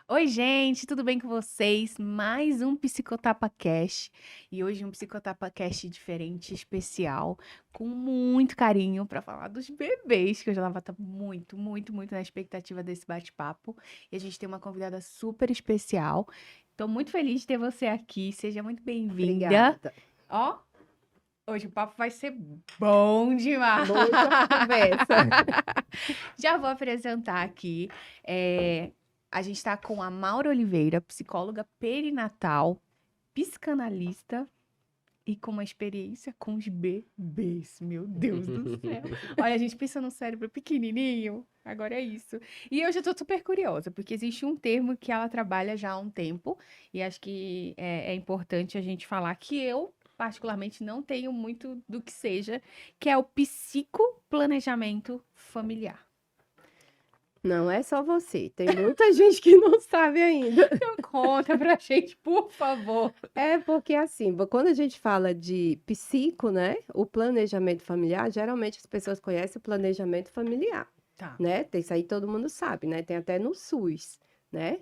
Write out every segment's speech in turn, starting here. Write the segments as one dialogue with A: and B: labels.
A: Oi, gente, tudo bem com vocês? Mais um Psicotapa Cash. E hoje um Psicotapa Cash diferente, especial, com muito carinho para falar dos bebês, que eu já estava muito na expectativa desse bate-papo. E a gente tem uma convidada super especial. Estou muito feliz de ter você aqui. Seja muito bem-vinda.
B: Obrigada.
A: Ó, hoje o papo vai ser bom demais.
B: Muita conversa.
A: Já vou apresentar aqui. A gente está com a Maura Oliveira, psicóloga perinatal, psicanalista e com uma experiência com os bebês. Meu Deus do céu. Olha, a gente pensa num cérebro pequenininho, agora é isso. E eu já estou super curiosa, porque existe um termo que ela trabalha já há um tempo, e acho que é importante a gente falar que eu, particularmente, não tenho muito do que seja, que é o psicoplanejamento familiar.
B: Não é só você, tem muita gente que não sabe ainda.
A: Então conta pra gente, por favor.
B: É porque assim, quando a gente fala de psico, né? O planejamento familiar, geralmente as pessoas conhecem o planejamento familiar,
A: Tá.
B: né? Isso aí todo mundo sabe, né? Tem até no SUS, né?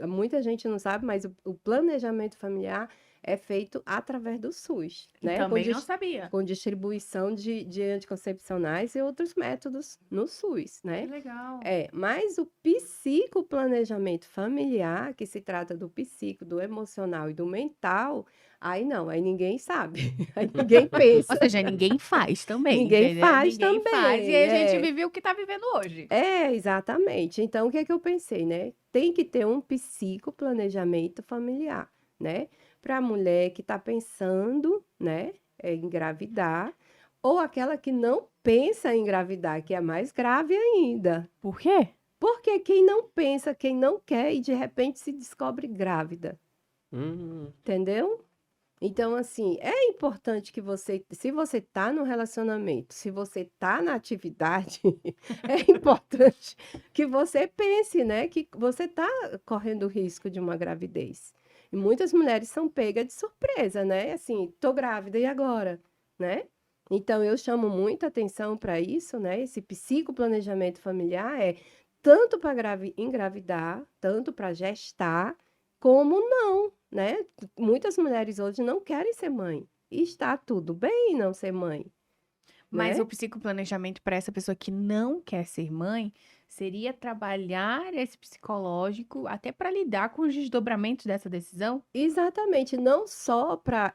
B: Muita gente não sabe, mas o planejamento familiar é feito através do SUS,
A: E
B: né?
A: também não sabia.
B: Com distribuição de anticoncepcionais e outros métodos no SUS,
A: Que
B: né?
A: legal.
B: Mas o psicoplanejamento familiar, que se trata do psíquico, do emocional e do mental, aí não, aí ninguém sabe, aí ninguém
A: Ou
B: pensa,
A: seja, ninguém faz também,
B: ninguém
A: entendeu?
B: faz
A: Ninguém faz e
B: também,
A: aí a gente vive o que tá vivendo hoje.
B: exatamente. Então, o que é que eu pensei, né? Tem que ter um psicoplanejamento familiar, né? Para a mulher que está pensando, né, em engravidar, ou aquela que não pensa em engravidar, que é mais grave ainda.
A: Por quê?
B: Porque quem não pensa, quem não quer e de repente se descobre grávida,
C: Hum,
B: entendeu? Então, assim, é importante que você, se você está no relacionamento, se você está na atividade, é importante que você pense, né, que você está correndo o risco de uma gravidez. E muitas mulheres são pegas de surpresa, né? Assim, tô grávida, e agora? Né? Então, eu chamo muita atenção para isso, né? Esse psicoplanejamento familiar é tanto para engravidar, tanto para gestar, como não, né? Muitas mulheres hoje não querem ser mãe. E está tudo bem não ser mãe,
A: Mas
B: né?
A: o psicoplanejamento para essa pessoa que não quer ser mãe seria trabalhar esse psicológico até para lidar com os desdobramentos dessa decisão?
B: Exatamente, não só para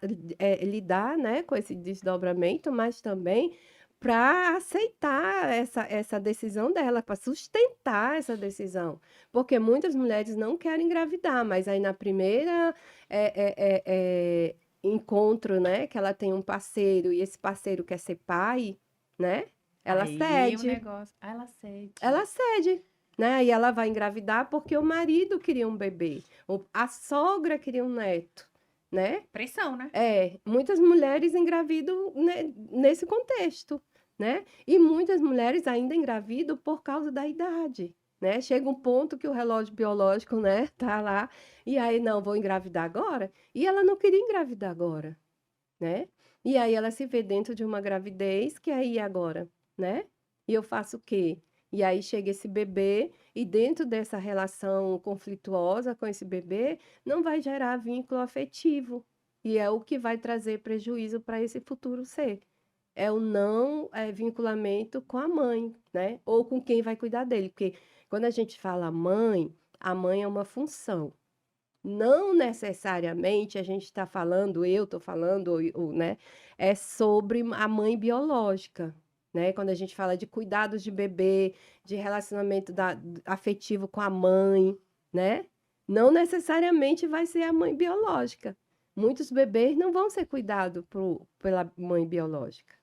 B: lidar, né, com esse desdobramento, mas também para aceitar essa decisão dela, para sustentar essa decisão. Porque muitas mulheres não querem engravidar, mas aí na primeira encontro, né, que ela tem um parceiro e esse parceiro quer ser pai, né, ela
A: Aí o
B: cede.
A: negócio. Ah, ela sente.
B: Ela cede, né? E ela vai engravidar porque o marido queria um bebê, a sogra queria um neto, né?
A: Pressão, né?
B: Muitas mulheres engravidam nesse contexto, né? E muitas mulheres ainda engravidam por causa da idade, né? Chega um ponto que o relógio biológico, né, tá lá, e aí, não, vou engravidar agora, e ela não queria engravidar agora, né? E aí ela se vê dentro de uma gravidez, que aí agora, né? E eu faço o quê? E aí chega esse bebê, e dentro dessa relação conflituosa com esse bebê, não vai gerar vínculo afetivo. E é o que vai trazer prejuízo para esse futuro ser. É o não vinculamento com a mãe, né? Ou com quem vai cuidar dele. Porque quando a gente fala mãe, a mãe é uma função. Não necessariamente a gente está falando, eu estou falando, né, é sobre a mãe biológica, né? Quando a gente fala de cuidados de bebê, de relacionamento afetivo com a mãe, né? Não necessariamente vai ser a mãe biológica. Muitos bebês não vão ser cuidados pela mãe biológica,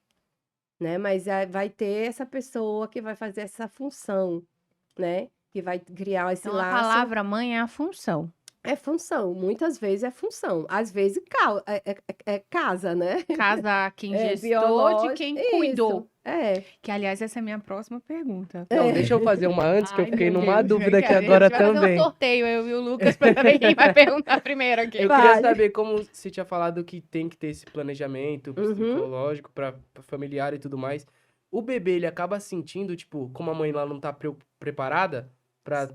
B: né? Mas vai ter essa pessoa que vai fazer essa função, né? Que vai criar esse
A: Então a
B: laço.
A: palavra mãe é a função.
B: É função, muitas vezes é função, às vezes é casa, né?
A: Casa quem
B: É
A: gestou de
B: biológico,
A: quem
B: isso,
A: cuidou.
B: é.
A: Que, aliás, essa é a minha próxima pergunta.
C: não,
B: É.
C: deixa eu fazer uma antes, que eu
A: Ai,
C: fiquei
A: meu
C: numa
A: Deus.
C: dúvida aqui
A: A gente
C: agora
A: vai fazer um
C: também.
A: sorteio, eu e o Lucas, pra saber quem vai perguntar primeiro aqui.
C: Eu queria
B: Vale.
C: saber como você tinha falado que tem que ter esse planejamento
B: Uhum.
C: psicológico para familiar e tudo mais. O bebê, ele acaba sentindo, tipo, como a mãe lá não tá preparada para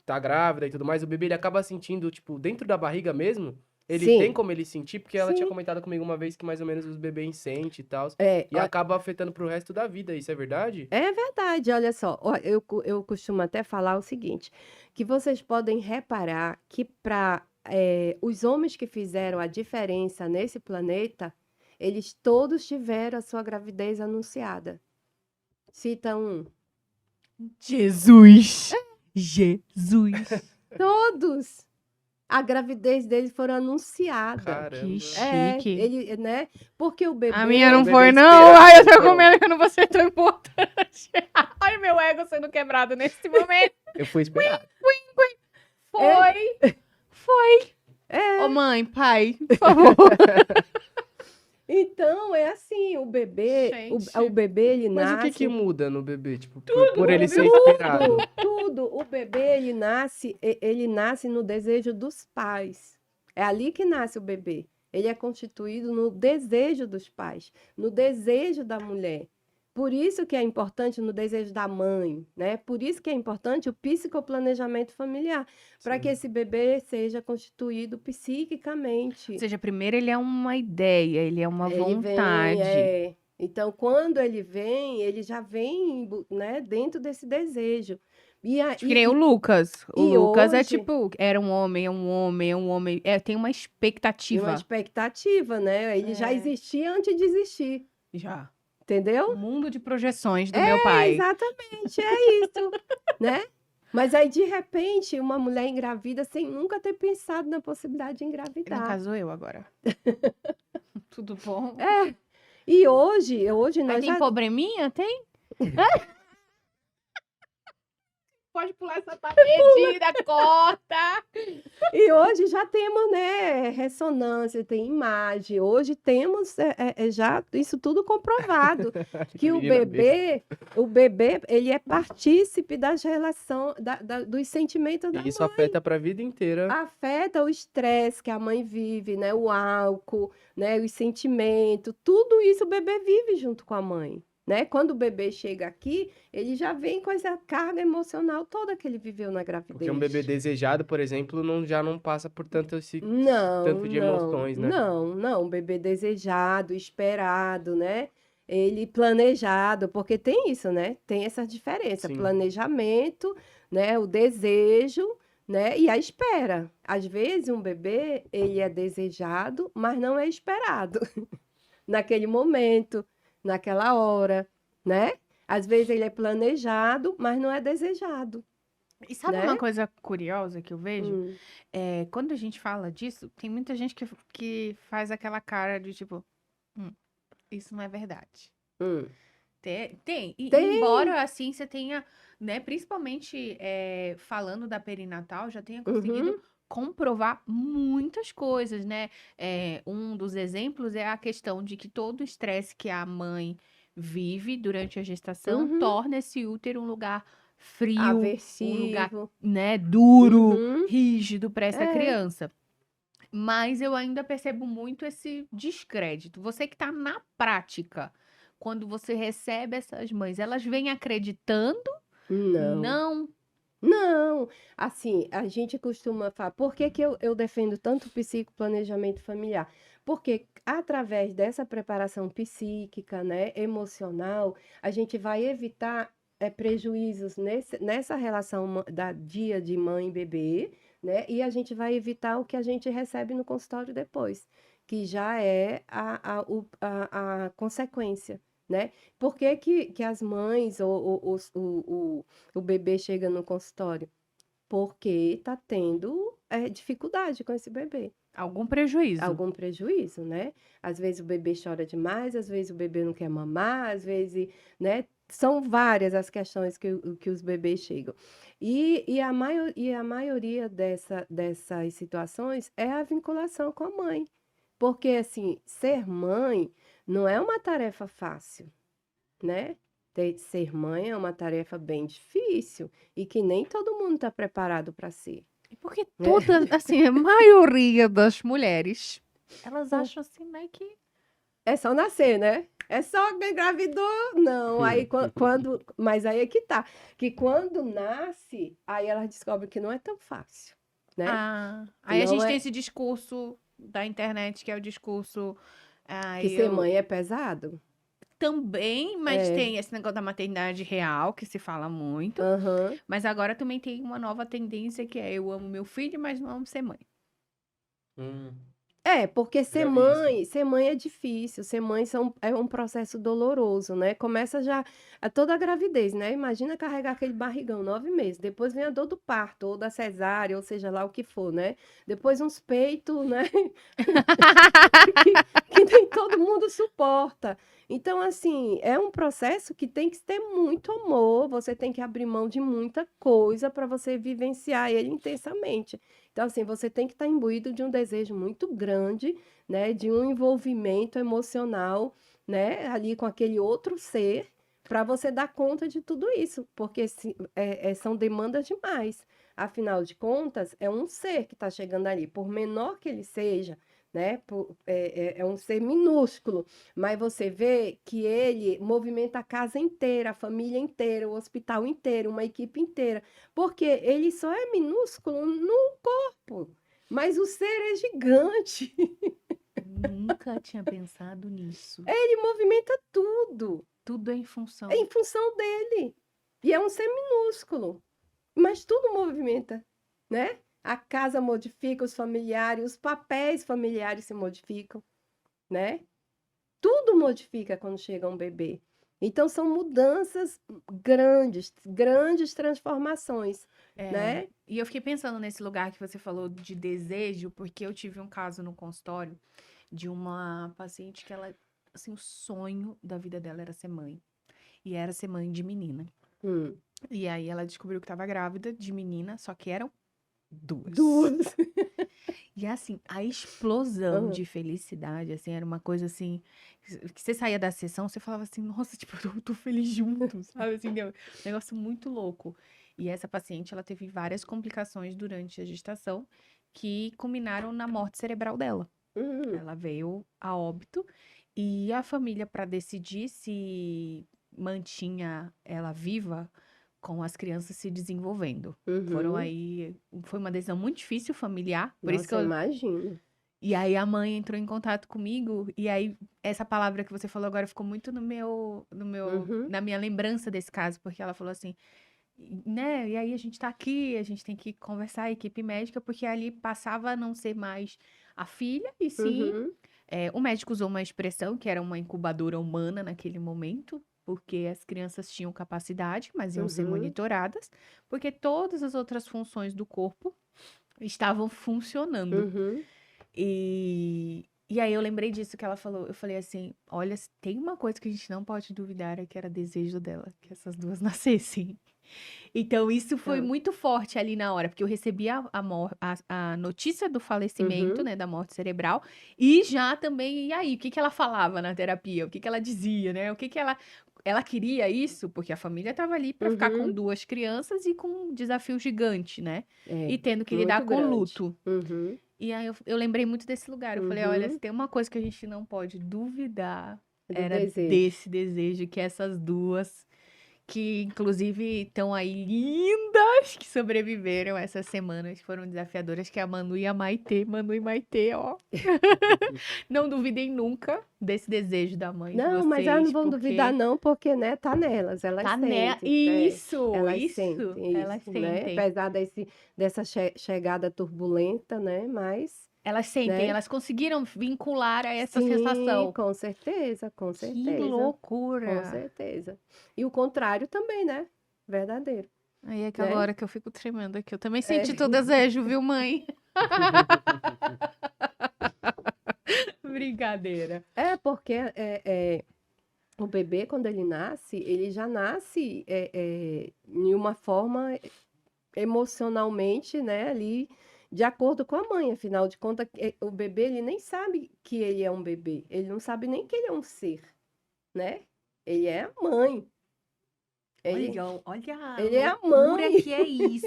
C: tá grávida e tudo mais, o bebê ele acaba sentindo, tipo, dentro da barriga mesmo, ele
B: Sim.
C: tem como ele sentir, porque ela tinha
B: Sim.
C: comentado comigo uma vez que mais ou menos os bebês sentem e tal,
B: É,
C: e acaba afetando pro resto da vida, isso é verdade?
B: é verdade, olha só, ó, eu costumo até falar o seguinte, que vocês podem reparar que para os homens que fizeram a diferença nesse planeta, eles todos tiveram a sua gravidez anunciada. Cita um.
A: Jesus! Jesus!
B: Todos! A gravidez deles foram anunciada.
C: Caramba.
A: Que
B: É,
A: chique.
B: ele, né? Porque o bebê...
A: A minha não
C: bebê
A: foi, não.
C: esperando,
A: Ai, eu tô
C: então.
A: com medo que eu não vou ser tão importante. Olha o meu ego sendo quebrado nesse momento.
C: Eu fui esperar.
A: Foi. Foi.
B: É,
A: Ô, mãe, pai, por favor.
B: então, é assim, o bebê,
A: Gente.
B: o bebê, ele
C: Mas
B: nasce...
C: o que muda no bebê, tipo, por ele ser
B: Tudo,
C: esperado?
B: tudo. O bebê, ele nasce no desejo dos pais. É ali que nasce o bebê. Ele é constituído no desejo dos pais, no desejo da mulher. Por isso que é importante no desejo da mãe, né? Por isso que é importante o psicoplanejamento familiar, para
C: Sim.
B: que esse bebê seja constituído psiquicamente.
A: Ou seja, primeiro ele é uma ideia, ele é uma
B: Ele
A: vontade.
B: vem. Então, quando ele vem, ele já vem, né, dentro desse desejo.
A: Que nem o Lucas. O
B: e
A: Lucas é
B: hoje-
A: tipo, era um homem, é um homem, é um homem. É, tem uma
B: E
A: expectativa.
B: uma expectativa, né? Ele já
A: É.
B: existia antes de existir,
A: Já.
B: entendeu?
A: O mundo de projeções do meu pai.
B: Exatamente, é isso, né? Mas aí, de repente, uma mulher engravida sem nunca ter pensado na possibilidade de
A: No
B: engravidar.
A: caso, eu agora. Tudo bom?
B: E hoje
A: Aí
B: nós
A: tem
B: já...
A: probleminha? Tem? Pode pular essa parede, corta.
B: E hoje já temos, né, ressonância, tem imagem. Hoje temos já isso tudo comprovado, que o
C: Menina
B: bebê, ele é partícipe das relações, dos sentimentos da
C: E isso afeta pra vida inteira.
B: afeta o estresse que a mãe vive, né, o álcool, né, os sentimentos, tudo isso o bebê vive junto com a mãe. Né? Quando o bebê chega aqui, ele já vem com essa carga emocional toda que ele viveu na gravidez.
C: Porque um bebê desejado, por exemplo, já não passa por tanto
B: Não,
C: de emoções, né?
B: não, um bebê desejado, esperado, né? Ele planejado, porque tem isso, né? Tem essa diferença,
C: Sim.
B: planejamento, né? O desejo, né? E a espera. Às vezes um bebê, ele é desejado, mas não é esperado naquele momento, naquela hora, né? Às vezes ele é planejado, mas não é desejado.
A: E sabe
B: Né?
A: uma coisa curiosa que eu vejo?
B: Hum.
A: É, quando a gente fala disso, tem muita gente que faz aquela cara de tipo, isso não é verdade.
B: Hum.
A: Tem. E
B: Tem.
A: embora a ciência tenha, né, principalmente falando da perinatal, já tenha conseguido comprovar muitas coisas, né? Um dos exemplos é a questão de que todo o estresse que a mãe vive durante a gestação torna esse útero um lugar frio, um lugar,
B: Aversivo.
A: né, duro,
B: Uhum.
A: rígido para essa
B: É.
A: criança. Mas eu ainda percebo muito esse descrédito. Você que está na prática, quando você recebe essas mães, elas vêm acreditando?
B: Não. Não. Assim, a gente costuma falar. Por que que eu defendo tanto o psicoplanejamento familiar? Porque através dessa preparação psíquica, né, emocional, a gente vai evitar prejuízos nessa relação da dia de mãe e bebê, né? E a gente vai evitar o que a gente recebe no consultório depois, que já é a consequência, né? Por que que as mães ou o bebê chega no consultório? Porque está tendo dificuldade com esse bebê.
A: Algum prejuízo.
B: Algum prejuízo, né? Às vezes o bebê chora demais, às vezes o bebê não quer mamar, às vezes, né? São várias as questões que os bebês chegam. E a maioria dessas situações é a vinculação com a mãe. Porque, assim, ser mãe não é uma tarefa fácil, né? Ser mãe é uma tarefa bem difícil e que nem todo mundo está preparado para ser.
A: Porque toda, assim, a maioria das mulheres, elas acham assim, né, que
B: É só nascer, né? É só que engravidou? Não, aí quando. Mas aí é que tá. Que quando nasce, aí ela descobre que não é tão fácil, né?
A: Ah,
B: Que
A: aí a
B: não
A: gente tem
B: é.
A: esse discurso da internet, que é o discurso.
B: Que ser mãe é pesado?
A: Também, mas
B: É.
A: tem esse negócio da maternidade real, que se fala muito.
B: Aham.
A: Mas agora também tem uma nova tendência que é eu amo meu filho, mas não amo ser mãe.
C: Hum,
B: É, porque
C: já vi isso.
B: ser mãe é difícil, ser mãe é um processo doloroso, né? Começa já toda a gravidez, né? Imagina carregar aquele barrigão 9 meses, depois vem a dor do parto, ou da cesárea, ou seja lá o que for, né? Depois uns peitos, né? Que nem todo mundo suporta. Então, assim, é um processo que tem que ter muito amor, você tem que abrir mão de muita coisa para você vivenciar ele intensamente. Então, assim, você tem que estar imbuído de um desejo muito grande, né, de um envolvimento emocional, né, ali com aquele outro ser, para você dar conta de tudo isso, porque são demandas demais. Afinal de contas, é um ser que está chegando ali, por menor que ele seja, né? É um ser minúsculo, mas você vê que ele movimenta a casa inteira, a família inteira, o hospital inteiro, uma equipe inteira, porque ele só é minúsculo no corpo, mas o ser é gigante.
A: Nunca tinha pensado nisso.
B: Ele movimenta tudo,
A: Tudo é em
B: é
A: função.
B: em função dele. E é um ser minúsculo, mas tudo movimenta, né? A casa modifica, os familiares, os papéis familiares se modificam, né? Tudo modifica quando chega um bebê. Então são mudanças grandes, grandes transformações,
A: É,
B: né?
A: e eu fiquei pensando nesse lugar que você falou de desejo, porque eu tive um caso no consultório de uma paciente que ela, assim, o sonho da vida dela era ser mãe. E era ser mãe de menina.
B: Hum.
A: E aí ela descobriu que estava grávida de menina, só que eram duas.
B: Duas.
A: E assim, a explosão
B: Aham.
A: de felicidade, assim, era uma coisa assim, que você saía da sessão, você falava assim, nossa, tipo, eu tô feliz junto, sabe? Assim, deu um negócio muito louco. E essa paciente, ela teve várias complicações durante a gestação que culminaram na morte cerebral dela.
B: Hum.
A: Ela veio a óbito e a família, para decidir se mantinha ela viva, com as crianças se desenvolvendo. Foram
B: Uhum.
A: aí, foi uma decisão muito difícil familiar, por isso que
B: Nossa,
A: eu.
B: imagino.
A: E aí a mãe entrou em contato comigo, e aí essa palavra que você falou agora ficou muito
B: Uhum.
A: na minha lembrança desse caso, porque ela falou assim, né? E aí a gente tá aqui, a gente tem que conversar, a equipe médica, porque ali passava a não ser mais a filha, e sim,
B: Uhum.
A: o médico usou uma expressão que era uma incubadora humana naquele momento, porque as crianças tinham capacidade, mas iam ser
B: Uhum.
A: monitoradas, porque todas as outras funções do corpo estavam funcionando.
B: Uhum.
A: E aí eu lembrei disso que ela falou. Eu falei assim: olha, se tem uma coisa que a gente não pode duvidar é que era desejo dela, que essas duas nascessem. Então, isso foi
B: Tá.
A: muito forte ali na hora, porque eu recebi a notícia do falecimento,
B: Uhum.
A: né, da morte cerebral, e já também, e aí, o que que ela falava na terapia? O que que ela dizia, né? O que que ela queria isso, porque a família estava ali para ficar com
B: Uhum.
A: duas crianças e com um desafio gigante, né?
B: É,
A: E tendo que lidar
B: muito
A: com
B: grande.
A: luto.
B: Uhum.
A: E aí eu lembrei muito desse lugar. Eu falei, olha, se
B: Uhum.
A: tem uma coisa que a gente não pode duvidar,
B: Do
A: era
B: desejo.
A: desse desejo que essas duas que inclusive estão aí lindas, que sobreviveram essas semanas, foram desafiadoras, que é a Manu e a Maitê. Manu e Maitê, ó. Não duvidem nunca desse desejo da mãe de
B: Não, mas elas não
A: vocês,
B: vão duvidar,
A: porque
B: não, porque, né, tá nelas, elas
A: tá né.
B: sentem,
A: Isso,
B: elas
A: isso.
B: sentem
A: Elas
B: isso, né?
A: sentem.
B: Apesar dessa chegada turbulenta, né? Mas,
A: Elas sentem,
B: né?
A: elas conseguiram vincular a essa
B: Sim,
A: sensação.
B: com certeza,
A: Que
B: com
A: loucura!
B: certeza. E o contrário também, né? Verdadeiro,
A: Aí é aquela
B: né?
A: hora que eu fico tremendo aqui. Eu também
B: É,
A: senti teu desejo, viu, mãe? Brincadeira.
B: porque o bebê, quando ele nasce, ele já nasce de uma forma emocionalmente, né, ali, de acordo com a mãe. Afinal de contas, o bebê, ele nem sabe que ele é um bebê. Ele não sabe nem que ele é um ser, né? Ele é a mãe. Ele,
A: Olha a
B: ele é a
A: loucura
B: mãe.
A: que é isso.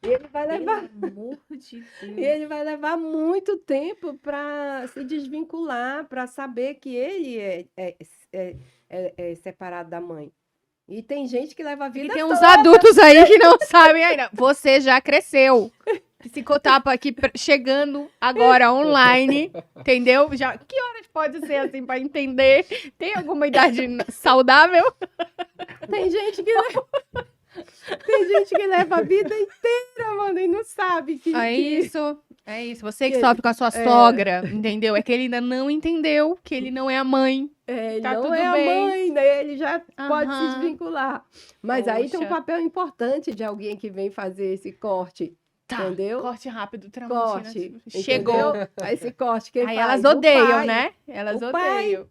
B: ele vai
A: Pelo
B: levar,
A: amor de
B: e
A: Deus.
B: ele vai levar muito tempo para se desvincular, para saber que ele é separado da mãe. E tem gente que leva a
A: E
B: vida
A: tem uns adultos aí que não sabem ainda. Você já cresceu. Psicotapa aqui chegando agora online, entendeu? Já, que horas pode ser assim pra entender? Tem alguma idade saudável?
B: Tem gente que tem gente que leva a vida inteira, mano, e não sabe que,
A: É
B: que
A: isso. É isso. Você que
B: que-
A: sofre com a sua sogra, entendeu? É que ele ainda não entendeu que ele não é a mãe.
B: ele
A: Tá
B: não
A: tudo
B: é a
A: bem.
B: mãe, né? Ele já pode se
A: Aham.
B: desvincular. Mas aí tem um
A: Poxa.
B: papel importante de alguém que vem fazer esse corte,
A: Tá,
B: entendeu?
A: corte rápido, Tramontina.
B: Corte,
A: Chegou.
B: entendeu? Aí esse corte, quem
A: Aí
B: faz?
A: elas
B: O
A: odeiam,
B: pai,
A: né? Elas
B: o pai.
A: odeiam.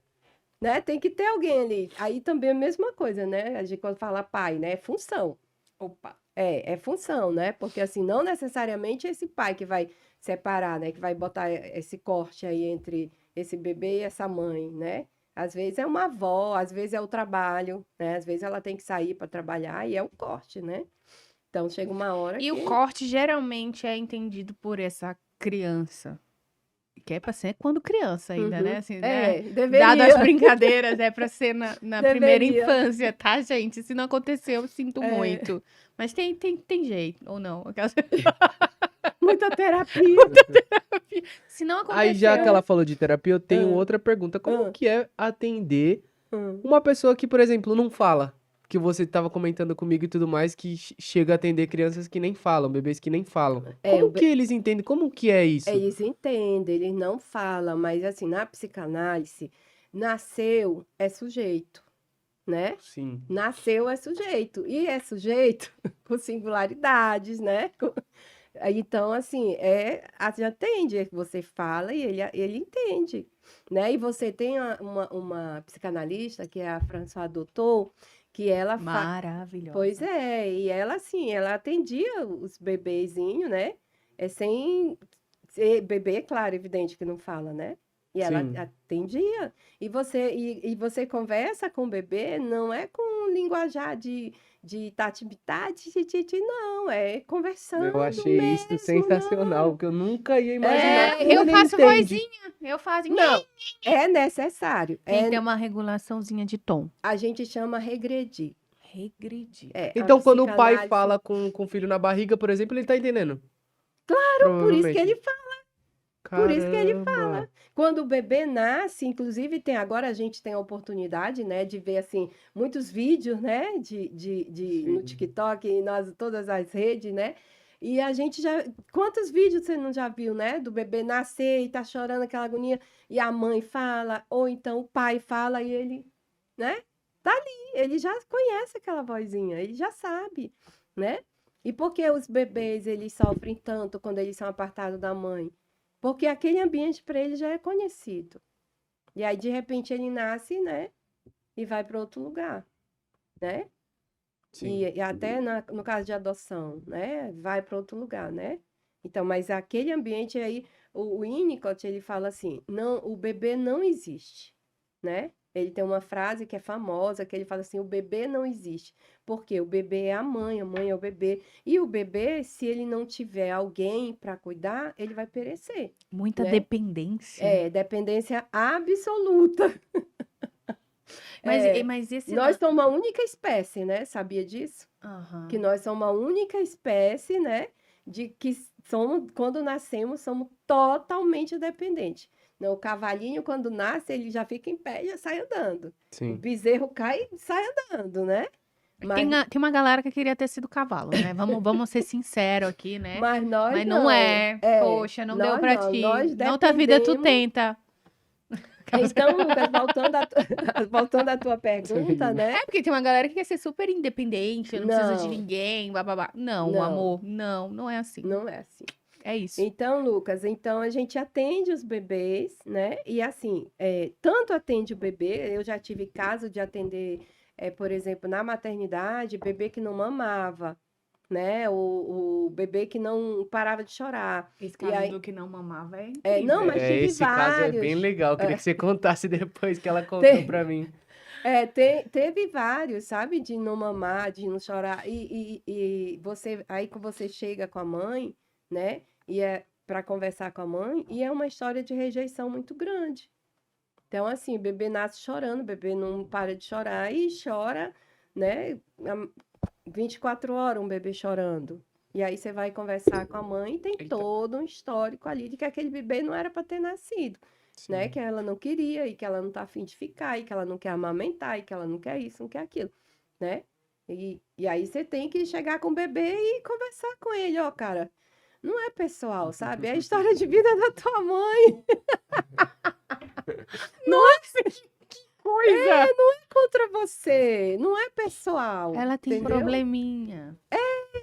B: Né? Tem que ter alguém ali. Aí também é a mesma coisa, né? A gente quando fala pai, né? É função.
A: Opa.
B: É função, né? Porque assim, não necessariamente é esse pai que vai separar, né? Que vai botar esse corte aí entre esse bebê e essa mãe, né? Às vezes é uma avó, às vezes é o trabalho, né? Às vezes ela tem que sair para trabalhar e é o corte, né? Então chega uma hora
A: E
B: que
A: o corte geralmente é entendido por essa criança. Que é pra ser quando criança ainda, né? Assim, né?
B: deveria.
A: Dadas as brincadeiras, é pra ser na primeira
B: Deveria.
A: infância, tá, gente? Se não aconteceu, eu sinto
B: É.
A: muito. Mas tem jeito, ou não? Aquelas-
B: Muita terapia.
A: Se não aconteceu...
C: Aí, já que ela falou de terapia, eu tenho
B: Ah.
C: outra pergunta. Como
B: Ah.
C: que é atender
B: Hum.
C: uma pessoa que, por exemplo, não fala? Que você estava comentando comigo e tudo mais, que chega a atender crianças que nem falam, bebês que nem falam.
B: É,
C: Como que eles entendem? Como que é isso?
B: Eles entendem, eles não falam, mas assim, na psicanálise, nasceu é sujeito, né?
C: Sim.
B: Nasceu é sujeito. E é sujeito com singularidades, né? Então, assim, a gente atende, você fala e ele entende, né? E você tem uma psicanalista, que é a Françoise Doutor, que ela
A: Maravilhosa.
B: Pois é, e ela, assim, ela atendia os bebezinhos, né? Sem ser bebê, claro, evidente que não fala, né? E ela
C: Sim.
B: atendia. E você conversa com o bebê, não é com linguajar de tati-bitati, tititi, não, é conversando
C: Eu achei isso
B: mesmo,
C: sensacional,
B: não.
C: porque eu nunca ia imaginar.
A: É, eu
C: Ele
A: faço
C: entende.
A: vozinha. Eu faço...
B: Não, é necessário.
A: Tem que ter uma regulaçãozinha de tom.
B: A gente chama regredir.
A: Regredir.
B: A
C: Então, quando o pai
B: psicanálise-
C: fala com o filho na barriga, por exemplo, ele tá entendendo.
B: Por isso que ele Por isso que ele
C: Caramba.
B: Quando o bebê nasce, inclusive agora a gente tem a oportunidade, né, de ver assim muitos vídeos, né, no
C: Sim.
B: TikTok e todas as redes, né? E a gente quantos vídeos você não já viu, né, do bebê nascer e tá chorando aquela agonia e a mãe fala, ou então o pai fala e ele, né? Tá ali, ele já conhece aquela vozinha, ele já sabe, né? E por que os bebês eles sofrem tanto quando eles são apartados da mãe? Porque aquele ambiente para ele já é conhecido. E aí, de repente, ele nasce, né? E vai para outro lugar, né?
C: Sim.
B: E até no caso de adoção, né? Vai para outro lugar, né? Então, mas aquele ambiente aí, o Winnicott, ele fala assim, não, o bebê não existe, né? Ele tem uma frase que é famosa, que ele fala assim, o bebê não existe. Porque o bebê é a mãe é o bebê. E o bebê, se ele não tiver alguém para cuidar, ele vai perecer.
A: Muita
B: né?
A: dependência.
B: É, dependência absoluta.
A: Mas esse...
B: Nós somos uma única espécie, né? Sabia disso?
A: Aham.
B: Que nós somos uma única espécie, né? De que somos, quando nascemos, somos totalmente dependentes. Não, o cavalinho, quando nasce, ele já fica em pé e já sai andando. O
C: Sim.
B: bezerro cai e sai andando, né?
A: Tem uma galera que queria ter sido cavalo, né? Vamos ser sinceros aqui, né?
B: Mas nós
A: Mas não é. Poxa, não deu
B: nós
A: pra
B: não,
A: ti.
B: nós
A: Noutra vida tu
B: dependemos.
A: tenta.
B: Então, Lucas, voltando à tua pergunta, né?
A: É porque tem uma galera que quer ser super independente, não precisa de
B: Não.
A: ninguém, bababá. Não,
B: Não.
A: amor, não é assim.
B: Não é assim.
A: É isso.
B: Então, Lucas, a gente atende os bebês, né? E assim, tanto atende o bebê, eu já tive caso de atender, por exemplo, na maternidade, bebê que não mamava, né? O bebê que não parava de chorar.
A: Esse
B: caso
A: caso
B: aí-
A: do que não mamava é incrível.
B: Não, mas tive
C: Esse caso é bem
B: vários.
C: legal. Eu queria que você contasse depois que ela contou
B: Tem-
C: pra mim.
B: Teve vários, sabe? De não mamar, de não chorar. E você, aí que você chega com a mãe, né? E é para conversar com a mãe, e é uma história de rejeição muito grande. Então, assim, o bebê nasce chorando, o bebê não para de chorar e chora, né? 24 horas um bebê chorando. E aí você vai conversar com a mãe e tem
C: Eita.
B: todo um histórico ali de que aquele bebê não era para ter nascido, né?
C: Sim.
B: Que ela não queria e que ela não tá afim de ficar e que ela não quer amamentar e que ela não quer isso, não quer aquilo, né? E aí você tem que chegar com o bebê e conversar com ele, ó, cara. Não é pessoal, sabe? É a história de vida da tua mãe.
A: Nossa, que coisa!
B: Contra você, não é pessoal.
A: Ela tem
B: entendeu?
A: probleminha.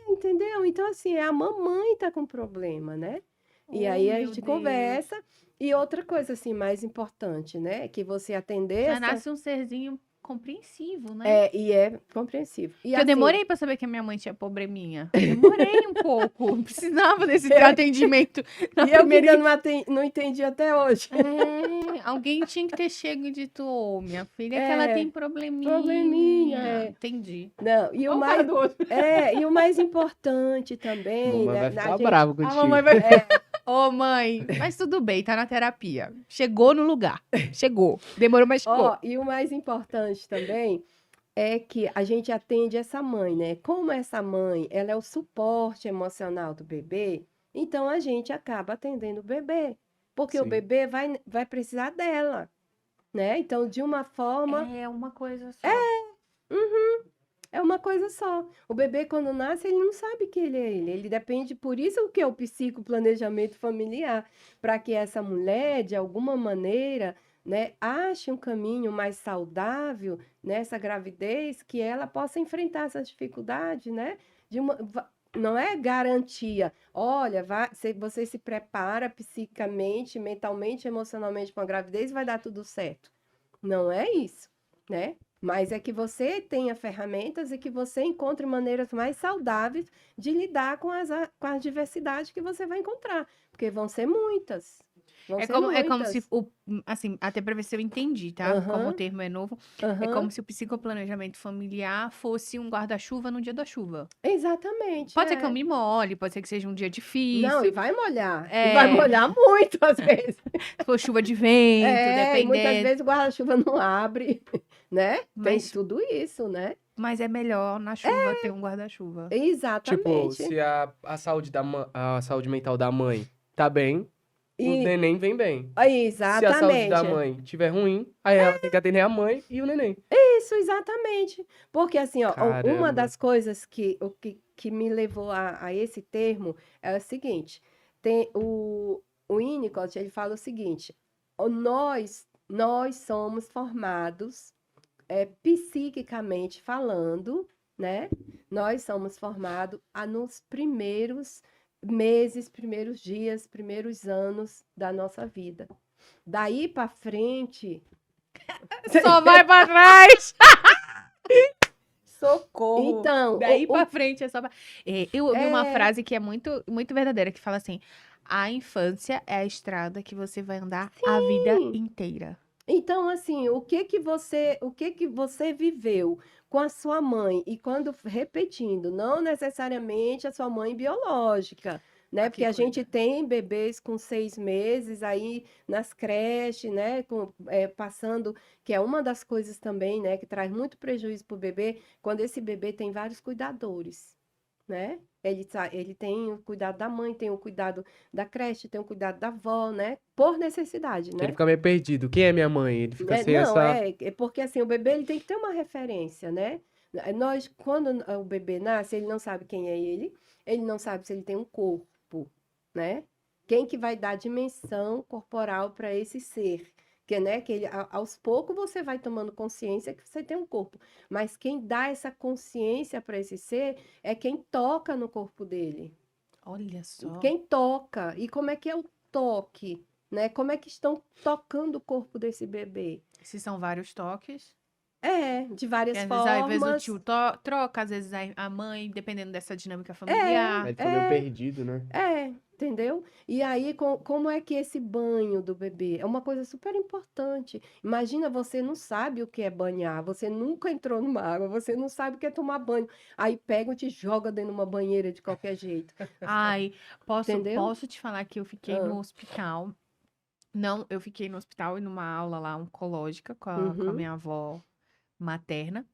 B: Entendeu? Então, assim, a mamãe tá com problema, né? E aí a
A: meu
B: gente
A: Deus.
B: conversa. E outra coisa, assim, mais importante, né? Que você atender
A: Já
B: essa...
A: nasce um serzinho compreensivo, né?
B: E é compreensível. E
A: Porque eu
B: assim,
A: demorei pra saber que a minha mãe tinha probleminha. Demorei um pouco. Precisava desse atendimento na
B: E eu que
A: primeira
B: ainda não entendi até hoje.
A: alguém tinha que ter chego e dito, ô, minha filha, que ela
B: É,
A: tem probleminha.
B: probleminha, é.
A: Entendi.
B: Não, e o
A: Olha o
B: mais,
A: cara do outro.
B: e o mais importante também,
C: Mamãe
B: né?
C: vai
B: a
C: ficar
B: gente-
C: brava
A: A
C: contigo.
A: mamãe vai... Ô, mãe, mas tudo bem, tá na terapia. Chegou no lugar. Chegou. Demorou, mas chegou.
B: Ó, e o mais importante também é que a gente atende essa mãe, né? Como essa mãe, ela é o suporte emocional do bebê, então a gente acaba atendendo o bebê, porque o
C: Sim.
B: bebê vai precisar dela, né? Então, de uma forma,
A: É uma coisa só.
B: é uma coisa só. O bebê, quando nasce, ele não sabe que ele é ele. Ele depende, por isso que é o psicoplanejamento familiar, para que essa mulher, de alguma maneira, né, ache um caminho mais saudável nessa gravidez, que ela possa enfrentar essas dificuldades, né? Não é garantia. Olha, você se prepara psicamente, mentalmente, emocionalmente para a gravidez e vai dar tudo certo. Não é isso, né? Mas é que você tenha ferramentas e que você encontre maneiras mais saudáveis de lidar com com as diversidades que você vai encontrar, porque vão ser muitas. Vão
A: É
B: ser
A: como se,
B: muitas.
A: assim, até pra ver se eu entendi, tá? Como o
B: Aham,
A: termo é novo, é
B: aham.
A: como se o psicoplanejamento familiar fosse um guarda-chuva no dia da chuva.
B: Exatamente,
A: Pode ser que eu
B: é.
A: me molhe, pode ser que seja um dia
B: Não, e
A: difícil,
B: vai molhar. E
A: É.
B: vai molhar muito às vezes.
A: se for chuva de vento,
B: E muitas
A: dependendo.
B: vezes o guarda-chuva não abre, né? Tem
A: Mas-
B: tudo isso, né?
A: Mas é melhor na chuva ter um guarda-chuva.
C: Tipo,
B: Exatamente.
C: se a saúde a saúde mental da mãe tá bem, o
B: E,
C: neném vem bem. Se a saúde da
B: exatamente.
C: mãe tiver ruim, aí ela tem que atender a mãe e o neném.
B: Isso, exatamente. Porque, assim, ó, uma
C: Caramba.
B: das coisas que me levou a esse termo é o seguinte: tem o Winnicott, ele fala o seguinte: nós somos formados, psiquicamente falando, né? Nós somos formados nos primeiros meses, primeiros dias, primeiros anos da nossa vida. Daí para frente.
A: Só vai pra trás! Socorro!
B: Então,
A: Daí pra frente é só pra... eu ouvi uma
B: É.
A: frase que é muito, muito verdadeira, que fala assim: a infância é a estrada que você vai andar a vida inteira.
B: Então, assim, o que que você viveu com a sua mãe? E quando, repetindo, não necessariamente a sua mãe biológica, né?
A: Ah, que
B: Porque a gente
A: coisa.
B: tem bebês com 6 meses aí nas creches, né? Passando, que é uma das coisas também, né? Que traz muito prejuízo para o bebê, quando esse bebê tem vários cuidadores, né? Ele tem o cuidado da mãe, tem o cuidado da creche, tem o cuidado da avó, né? Por necessidade,
C: Que ele
B: né?
C: fica meio perdido. Quem é minha mãe? Ele fica sem
B: Não,
C: essa.
B: é porque assim, o bebê ele tem que ter uma referência, né? Quando o bebê nasce, ele não sabe quem é ele não sabe se ele tem um corpo, né? Quem que vai dar dimensão corporal para esse ser? Que, né, aos poucos você vai tomando consciência que você tem um corpo, mas quem dá essa consciência para esse ser é quem toca no corpo dele.
A: Olha só.
B: Quem toca? E como é que é o toque? Né? Como é que estão tocando o corpo desse bebê?
A: Se são vários toques.
B: De várias
A: E às vezes o
B: formas.
A: tio troca, às vezes a mãe, dependendo dessa dinâmica familiar.
C: Ele fica meio perdido, né?
B: Entendeu? E aí, como é que esse banho do bebê é uma coisa super importante. Imagina, você não sabe o que é banhar, você nunca entrou numa água, você não sabe o que é tomar banho. Aí pega e te joga dentro de uma banheira de qualquer jeito.
A: Ai,
B: Entendeu?
A: posso te falar que eu fiquei
B: Ah,
A: no hospital. Não, eu fiquei no hospital e numa aula lá oncológica com a
B: uhum,
A: minha avó materna.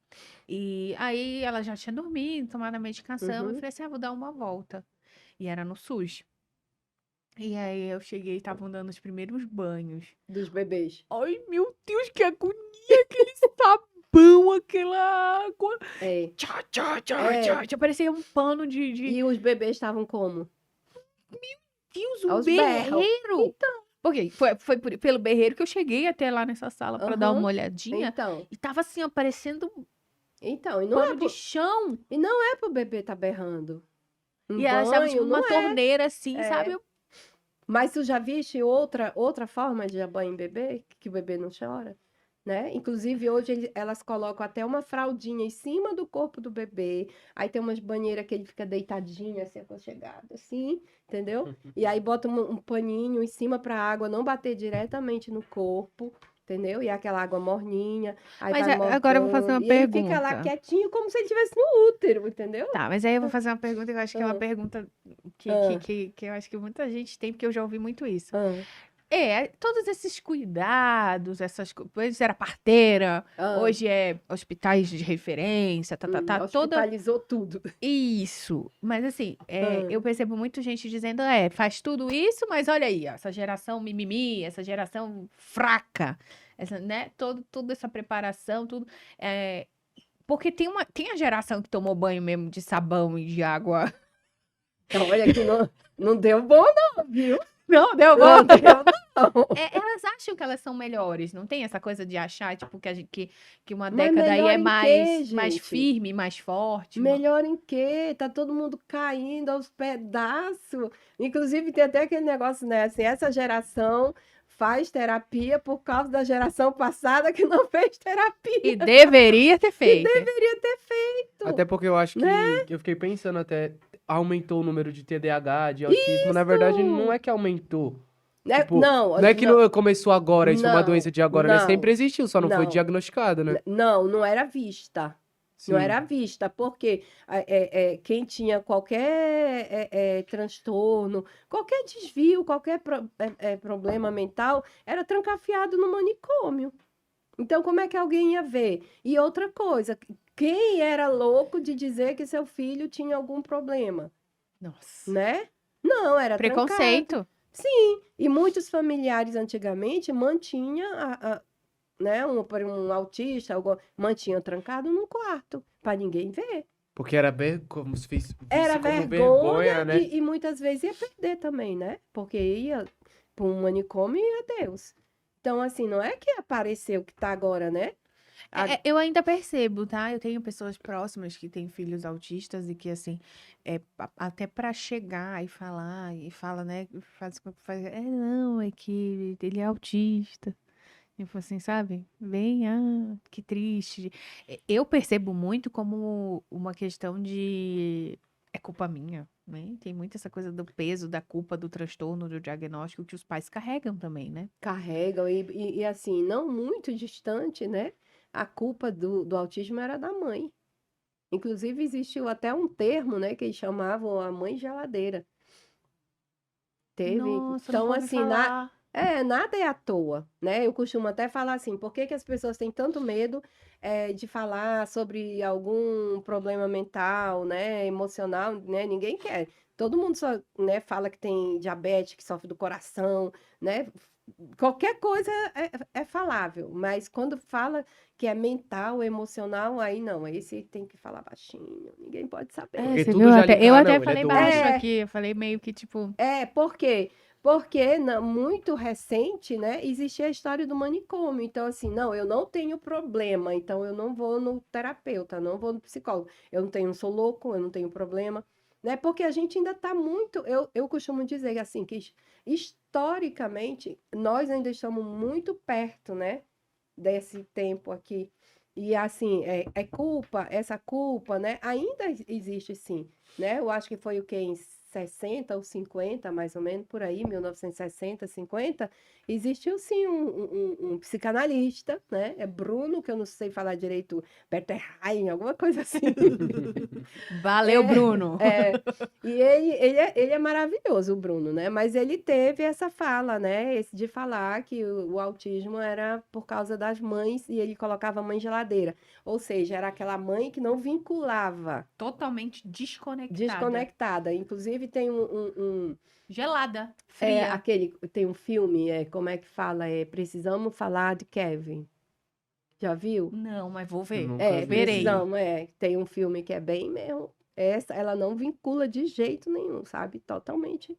A: E aí ela já tinha dormido, tomado a medicação. Eu
B: uhum.
A: falei assim: vou dar uma volta. E era no SUS. E aí eu cheguei e estavam dando os primeiros banhos.
B: Dos bebês.
A: Ai, meu Deus, que agonia, aquele sabão, aquela água.
B: É.
A: Tchá, tchá, tchá,
B: É.
A: tchá, tchá. Parecia um pano de
B: E os bebês estavam como?
A: Deus, um
B: Aos berros.
A: berreiro.
B: Então,
A: Porque foi pelo berreiro que eu cheguei até lá nessa sala pra dar uma
B: aham.
A: olhadinha.
B: Então,
A: E tava assim, ó, parecendo um
B: então,
A: pano de chão.
B: e não é pro bebê estar berrando. Um
A: E ela estava tipo
B: banho
A: uma
B: não é.
A: torneira assim, sabe?
B: É. Mas tu já viste outra forma de dar banho em bebê, que o bebê não chora? Né? Inclusive, hoje elas colocam até uma fraldinha em cima do corpo do bebê. Aí tem umas banheiras que ele fica deitadinho, assim, aconchegado, assim, entendeu? E aí bota um paninho em cima para a água não bater diretamente no corpo, entendeu? E aquela água morninha, aí
A: Mas
B: vai
A: agora eu vou fazer
B: molhando.
A: uma
B: E ele fica lá
A: pergunta.
B: quietinho, como se ele estivesse no útero, entendeu?
A: Tá, mas aí eu vou fazer uma pergunta que eu acho que é uma
B: Ah,
A: pergunta
B: ah,
A: que eu acho que muita gente tem, porque eu já ouvi muito isso.
B: ah,
A: Todos esses cuidados, essas coisas. Antes era parteira,
B: ah.
A: hoje é hospitais de referência, toda.
B: Hospitalizou tudo.
A: Isso. Mas assim,
B: Ah,
A: eu percebo muito gente dizendo, faz tudo isso, mas olha aí, ó, essa geração mimimi, essa geração fraca, essa, né? Toda essa preparação, tudo. É, porque tem a geração que tomou banho mesmo de sabão e de água.
B: então, olha que não deu bom, não, viu?
A: Não, deu
B: Não
A: bom.
B: deu, não.
A: Elas acham que elas são melhores, não tem essa coisa de achar, tipo, que uma
B: Mas
A: década aí
B: melhor
A: é
B: em quê,
A: mais
B: gente?
A: firme, mais forte.
B: Melhor em quê? Tá todo mundo caindo aos pedaços. Inclusive, tem até aquele negócio, né? Assim, essa geração faz terapia por causa da geração passada que não fez terapia.
A: E deveria ter
B: E
A: feito.
B: deveria ter
C: Até
B: feito,
C: porque eu acho
B: né?
C: que eu fiquei pensando até, aumentou o número de TDAH, de autismo. Na verdade, não
B: Isso!
C: é que aumentou.
B: Né?
C: Tipo, não é que começou agora, isso foi uma
B: Não,
C: doença de agora, né? Sempre
B: não,
C: existiu, só não foi
B: não.
C: diagnosticado, né?
B: Não era vista. Não
C: Sim.
B: era vista, porque quem tinha qualquer transtorno, qualquer desvio, qualquer problema mental, era trancafiado no manicômio. Então, como é que alguém ia ver? E outra coisa, quem era louco de dizer que seu filho tinha algum problema,
A: Nossa.
B: né? Não, era trancado.
A: Preconceito.
B: Sim, e muitos familiares antigamente mantinham né, um autista, mantinham trancado num quarto, para ninguém ver.
C: Porque era bem como se visse
B: Era
C: como vergonha,
B: vergonha
C: né?
B: e muitas vezes ia perder também, né? Porque ia para um manicômio e adeus. Então, assim, não é que apareceu que tá agora, né?
A: Eu ainda percebo, tá? Eu tenho pessoas próximas que têm filhos autistas e que, assim, até pra chegar e fala, né? Não, é que ele é autista. Tipo assim, sabe? Bem, que triste. Eu percebo muito como uma questão de. É culpa minha, né? Tem muito essa coisa do peso, da culpa, do transtorno, do diagnóstico que os pais carregam também, né?
B: Carregam e assim, não muito distante, né? A culpa do autismo era da mãe. Inclusive, existiu até um termo, né, que eles chamavam a mãe geladeira. Teve.
A: Nossa,
B: Então,
A: nunca ouvi
B: assim,
A: falar.
B: nada é à toa, né? Eu costumo até falar assim, por que que as pessoas têm tanto medo de falar sobre algum problema mental, né, emocional, né? Ninguém quer. Todo mundo só, né, fala que tem diabetes, que sofre do coração, né? Qualquer coisa é falável, mas quando fala que é mental, emocional, aí não, esse tem que falar baixinho, ninguém pode saber.
C: Porque
A: Você
C: tudo
A: viu?
C: já liga,
A: Eu
C: ah,
A: até
C: não, ele é
A: falei baixo
C: doente.
A: aqui. Eu falei meio que tipo.
B: Por quê? Porque muito recente, né, existia a história do manicômio. Então, assim, não, eu não tenho problema, então eu não vou no terapeuta, não vou no psicólogo. Eu não sou louco, eu não tenho problema, né? Porque a gente ainda está muito. Eu costumo dizer assim, que historicamente nós ainda estamos muito perto, né, desse tempo aqui. E assim, essa culpa, né, ainda existe sim, né? Eu acho que foi o quê? Em 60 ou 50, mais ou menos, por aí, 1960, 50, existiu sim um psicanalista, né? É Bruno, que eu não sei falar direito, Bettelheim, alguma coisa assim.
A: Valeu, Bruno.
B: E ele é maravilhoso, o Bruno, né? Mas ele teve essa fala, né? De falar que o autismo era por causa das mães e ele colocava a mãe geladeira. Ou seja, era aquela mãe que não vinculava,
A: Totalmente desconectada.
B: desconectada. Inclusive, tem
A: Gelada, fria.
B: tem um filme, como é que fala? Precisamos falar de Kevin. Já viu?
A: Não, mas vou ver.
C: Nunca vi.
A: Verei.
B: Precisamos, tem um filme que é bem mesmo. Ela não vincula de jeito nenhum, sabe? Totalmente.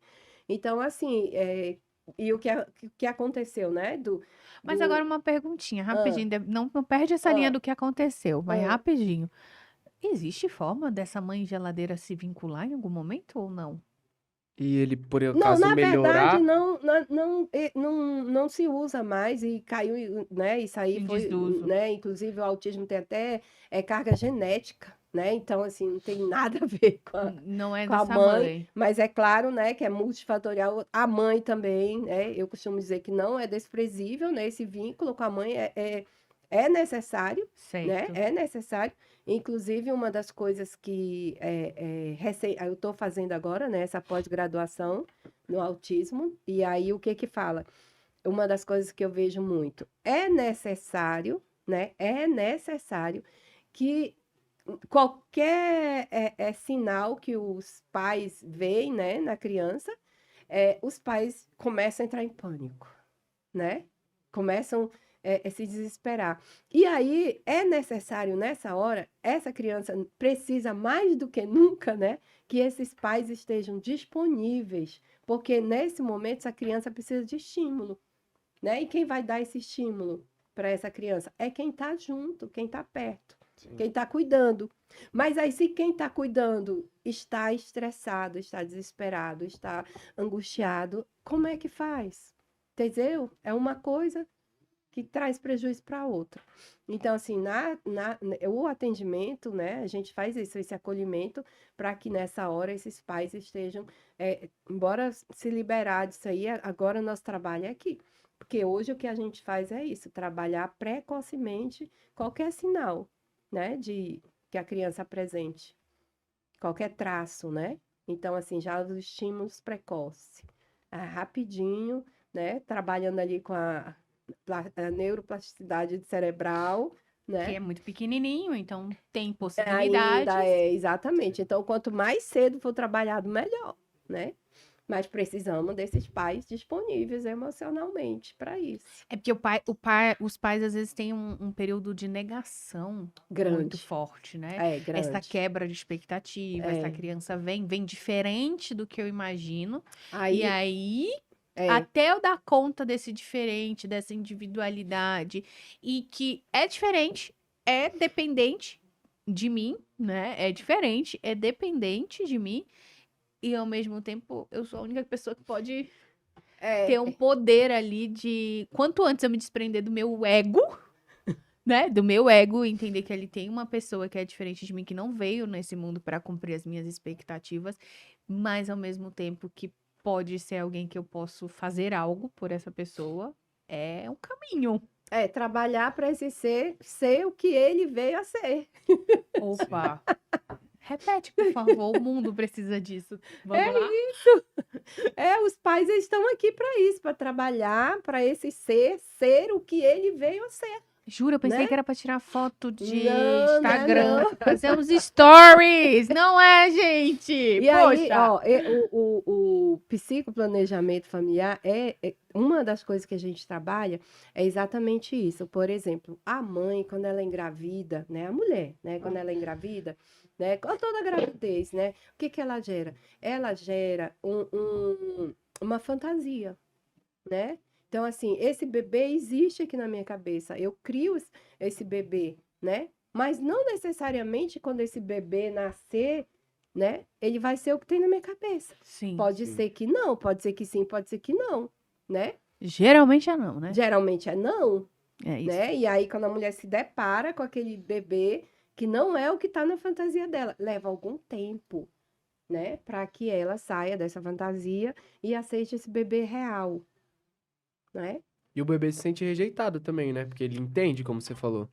B: Então, assim, e o que aconteceu, né?
A: Mas
B: do-
A: agora uma perguntinha,
B: Ah,
A: rapidinho. Não perde essa linha
B: ah,
A: do que aconteceu, mas
B: ah.
A: rapidinho. Existe forma dessa mãe geladeira se vincular em algum momento ou não?
C: E ele, por
B: Não,
C: acaso,
B: na verdade,
C: melhorar?
B: não se usa mais e caiu, né? Isso aí
A: Em
B: foi,
A: desuso.
B: né? Inclusive, o autismo tem até carga genética, né? Então, assim, não tem nada a ver
A: Não é
B: com a
A: dessa
B: mãe,
A: mãe.
B: mas é claro, né, que é multifatorial. A mãe também, né? Eu costumo dizer que não é desprezível, né? Esse vínculo com a mãe é necessário, né?
A: Certo.
B: É necessário. Inclusive, uma das coisas que eu estou fazendo agora, né, essa pós-graduação no autismo, e aí o que que fala? Uma das coisas que eu vejo muito, é necessário, né, é necessário que qualquer sinal que os pais veem, né, na criança, os pais começam a entrar em pânico, né? Começam a se desesperar. E aí é necessário, nessa hora, essa criança precisa mais do que nunca, né? Que esses pais estejam disponíveis, porque nesse momento essa criança precisa de estímulo, né? E quem vai dar esse estímulo para essa criança? É quem está junto, quem está perto,
C: Sim.
B: quem está cuidando. Mas aí, se quem está cuidando está estressado, está desesperado, está angustiado, como é que faz? Entendeu? É uma coisa que traz prejuízo para outra. Então, assim, o atendimento, né, a gente faz isso, esse acolhimento, para que nessa hora esses pais estejam, embora se liberar disso aí, agora o nosso trabalho é aqui. Porque hoje o que a gente faz é isso, trabalhar precocemente qualquer sinal, né, de que a criança apresente, qualquer traço, né? Então, assim, já os estímulos precoces, rapidinho, né? Trabalhando ali com a neuroplasticidade cerebral,
A: Que
B: né?
A: é muito pequenininho, então tem
B: Ainda
A: possibilidades.
B: exatamente. Então, quanto mais cedo for trabalhado, melhor, né? Mas precisamos desses pais disponíveis emocionalmente para isso.
A: É porque os pais às vezes têm um período de negação muito
B: Grande.
A: forte, né?
B: Grande.
A: Essa quebra de expectativa, essa criança vem diferente do que eu imagino. E aí, até eu dar conta desse diferente, dessa individualidade, e que é diferente, é dependente de mim, né? É diferente, é dependente de mim, e ao mesmo tempo eu sou a única pessoa que pode ter um poder ali de quanto antes eu me desprender do meu ego, né? Do meu ego, entender que ele tem uma pessoa que é diferente de mim, que não veio nesse mundo para cumprir as minhas expectativas, mas ao mesmo tempo que pode ser alguém que eu posso fazer algo por essa pessoa, é um caminho.
B: Trabalhar para esse ser o que ele veio a ser.
A: Opa! Repete, por favor, o mundo precisa disso. Vamos lá?
B: Isso! Os pais estão aqui para isso, para trabalhar para esse ser o que ele veio a ser.
A: Juro, eu pensei
B: Né?
A: que era pra tirar foto de
B: Não,
A: Instagram,
B: não.
A: fazer uns stories. Não é, gente?
B: E
A: Poxa.
B: aí, o psicoplanejamento familiar uma das coisas que a gente trabalha é exatamente isso. Por exemplo, a mãe, quando ela engravida, né? A mulher, né? Quando ela engravida, né? Com toda a gravidez, né? O que que ela gera? Ela gera uma fantasia, né? Então, assim, esse bebê existe aqui na minha cabeça. Eu crio esse bebê, né? Mas não necessariamente quando esse bebê nascer, né? Ele vai ser o que tem na minha cabeça.
A: Sim.
B: Pode ser que não, pode ser que sim, pode ser que não, né?
A: Geralmente é não, né?
B: Geralmente é não,
A: É isso.
B: né? E aí, quando a mulher se depara com aquele bebê que não é o que está na fantasia dela, leva algum tempo, né? Para que ela saia dessa fantasia e aceite esse bebê real, né?
C: E o bebê se sente rejeitado também, né? Porque ele entende, como você falou.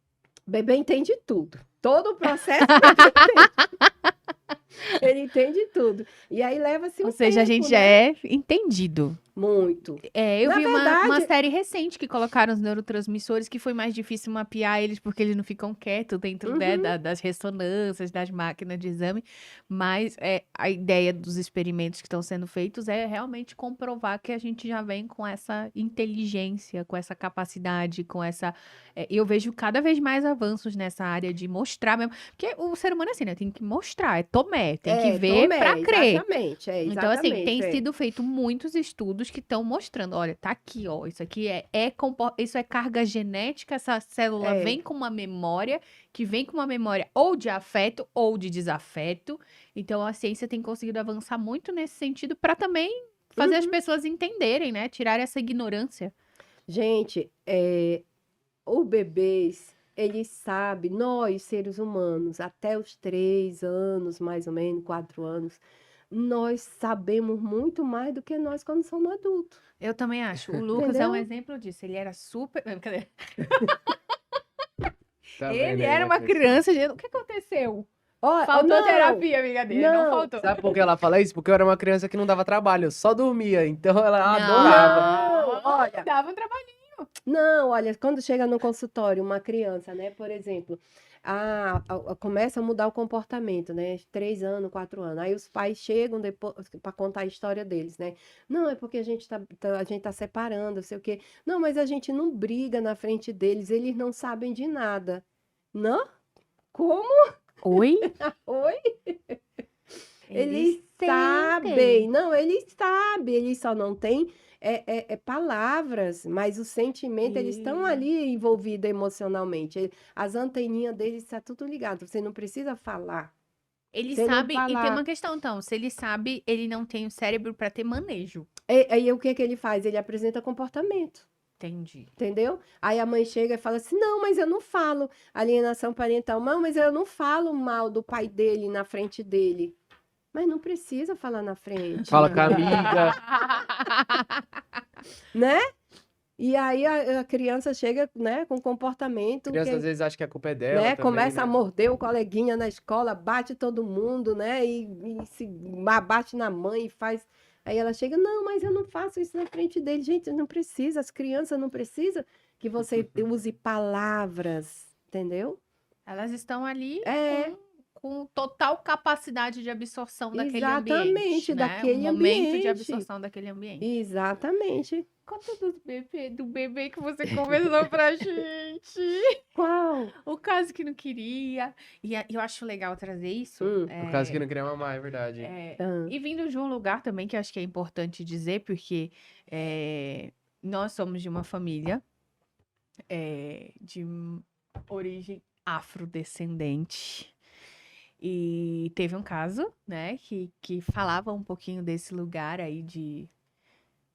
B: O bebê entende tudo. Todo o processo o bebê entende. Ele entende tudo. E aí leva-se
A: Ou
B: um
A: seja, a
B: tempo,
A: gente já
B: né?
A: é entendido.
B: Muito.
A: Eu
B: Na
A: vi uma
B: verdade,
A: série recente que colocaram os neurotransmissores que foi mais difícil mapear eles porque eles não ficam quietos dentro, né,
B: uhum,
A: das ressonâncias, das máquinas de exame. Mas a ideia dos experimentos que estão sendo feitos é realmente comprovar que a gente já vem com essa inteligência, com essa capacidade, com essa. Eu vejo cada vez mais avanços nessa área de mostrar mesmo. Porque o ser humano é assim, né? Tem que mostrar, é tomé, tem que ver pra
B: Tomé,
A: crer.
B: exatamente,
A: Então, assim, tem
B: exatamente,
A: sido feito muitos estudos que estão mostrando, olha, tá aqui, ó, isso aqui isso é carga genética, essa célula
B: é.
A: vem com uma memória, que vem com uma memória ou de afeto ou de desafeto. Então, a ciência tem conseguido avançar muito nesse sentido para também fazer as
B: Uhum.
A: pessoas entenderem, né? Tirar essa ignorância.
B: Gente, os bebês, eles sabem, nós, seres humanos, até os 3 anos, mais ou menos, 4 anos, nós sabemos muito mais do que nós quando somos adultos,
A: Eu também acho. O Lucas é um
B: entendeu?
A: exemplo disso. Ele era super. Não, cadê?
C: Tá
A: Ele
C: vendo aí,
A: era
C: né,
A: uma
C: Cris?
A: criança. O que aconteceu?
B: Ó,
A: Faltou
B: não,
A: terapia, amiga dele. Não
B: não,
A: faltou.
C: Sabe por que ela fala isso? Porque eu era uma criança que não dava trabalho, eu só dormia. Então ela adorava.
B: Não, olha.
A: Dava um trabalho.
B: não, olha, quando chega no consultório uma criança, né, por exemplo, começa a mudar o comportamento, né, 3 anos, 4 anos, aí os pais chegam depois para contar a história deles, né, não, é porque a gente tá separando, não sei o quê, não, mas a gente não briga na frente deles, eles não sabem de nada, não? Como?
A: Oi?
B: Oi? Eles
A: sentem.
B: sabem, não, eles sabem, eles só não têm palavras, mas o sentimento, eles estão ali envolvidos emocionalmente. As anteninhas deles estão tudo ligado. Você não precisa falar.
A: Ele
B: Você não
A: sabe, e tem
B: falar.
A: uma questão, então, se ele sabe, ele não tem o cérebro pra ter manejo.
B: Aí o que que ele faz? Ele apresenta comportamento.
A: Entendi.
B: Entendeu? Aí a mãe chega e fala assim: não, mas eu não falo alienação parental. Não, mas eu não falo mal do pai dele na frente dele. Mas não precisa falar na frente.
C: Fala com a amiga.
B: Né? E aí a criança chega, né, com comportamento
C: Criança às
B: que,
C: vezes acha que a culpa é dela
B: né,
C: também,
B: começa a
C: né?
B: morder o coleguinha na escola, bate todo mundo, né, e se bate na mãe e faz. Aí ela chega, não, mas eu não faço isso na frente dele. Gente, não precisa, as crianças não precisam que você use palavras, entendeu?
A: Elas estão ali
B: É,
A: com total capacidade de absorção daquele ambiente,
B: exatamente,
A: né?
B: daquele
A: Um momento de
B: ambiente.
A: absorção daquele ambiente.
B: Exatamente.
A: Conta do bebê que você conversou pra gente.
B: Qual?
A: O caso que não queria. E eu acho legal trazer isso.
C: Por causa que não queria mamar, é verdade.
B: Ah,
A: E vindo de um lugar também que eu acho que é importante dizer, porque nós somos de uma família de origem afrodescendente. E teve um caso, né, que falava um pouquinho desse lugar aí de